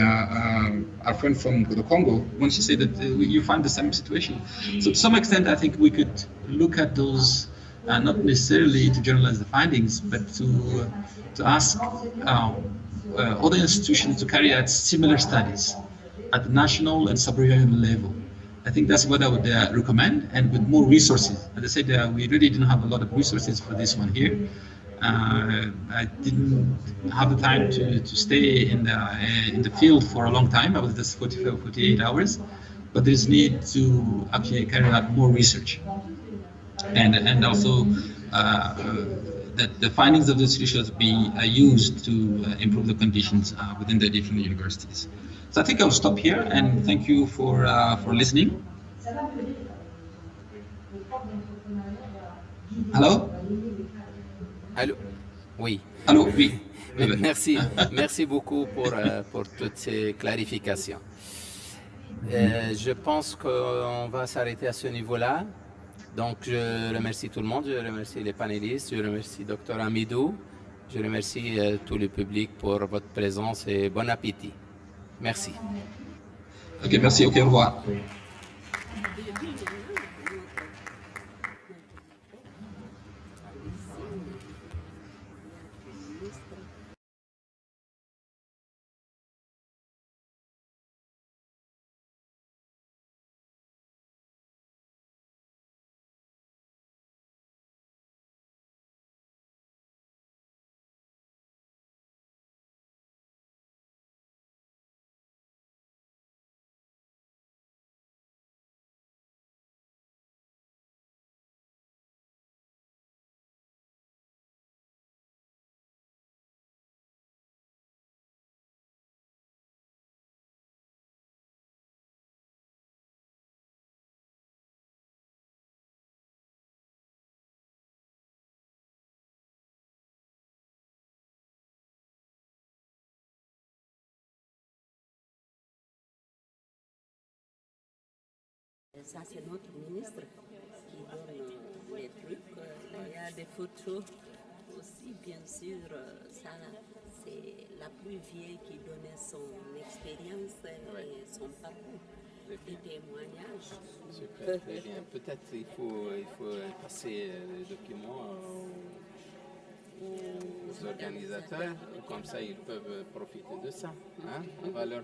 our friend from the Congo when she said that you find the same situation. So to some extent, I think we could look at those, not necessarily to generalize the findings, but to ask other institutions to carry out similar studies at the national and sub-regional level. I think that's what I would recommend, and with more resources. As I said, we really didn't have a lot of resources for this one here. I didn't have the time to stay in the field for a long time. I was just 48 hours, but there's need to actually carry out more research, and also that the findings of this research be used to improve the conditions within the different universities. So I think I'll stop here, and thank you for listening. Hello? Allô? Oui. Allô? Oui. Merci beaucoup pour toutes ces clarifications. Je pense qu'on va s'arrêter à ce niveau-là. Donc, je remercie tout le monde, je remercie les panélistes, je remercie Dr Amidou, je remercie tout le public pour votre présence et bon appétit. Merci. Ok, merci, ok, au revoir. Ça, c'est notre ministre qui donne les trucs. Il y a des photos aussi, bien sûr. Ça, c'est la plus vieille qui donnait son expérience et son parcours, des témoignages. Super, très bien. Peut-être il faut passer les documents aux organisateurs, comme ça ils peuvent profiter de ça. Hein? On va leur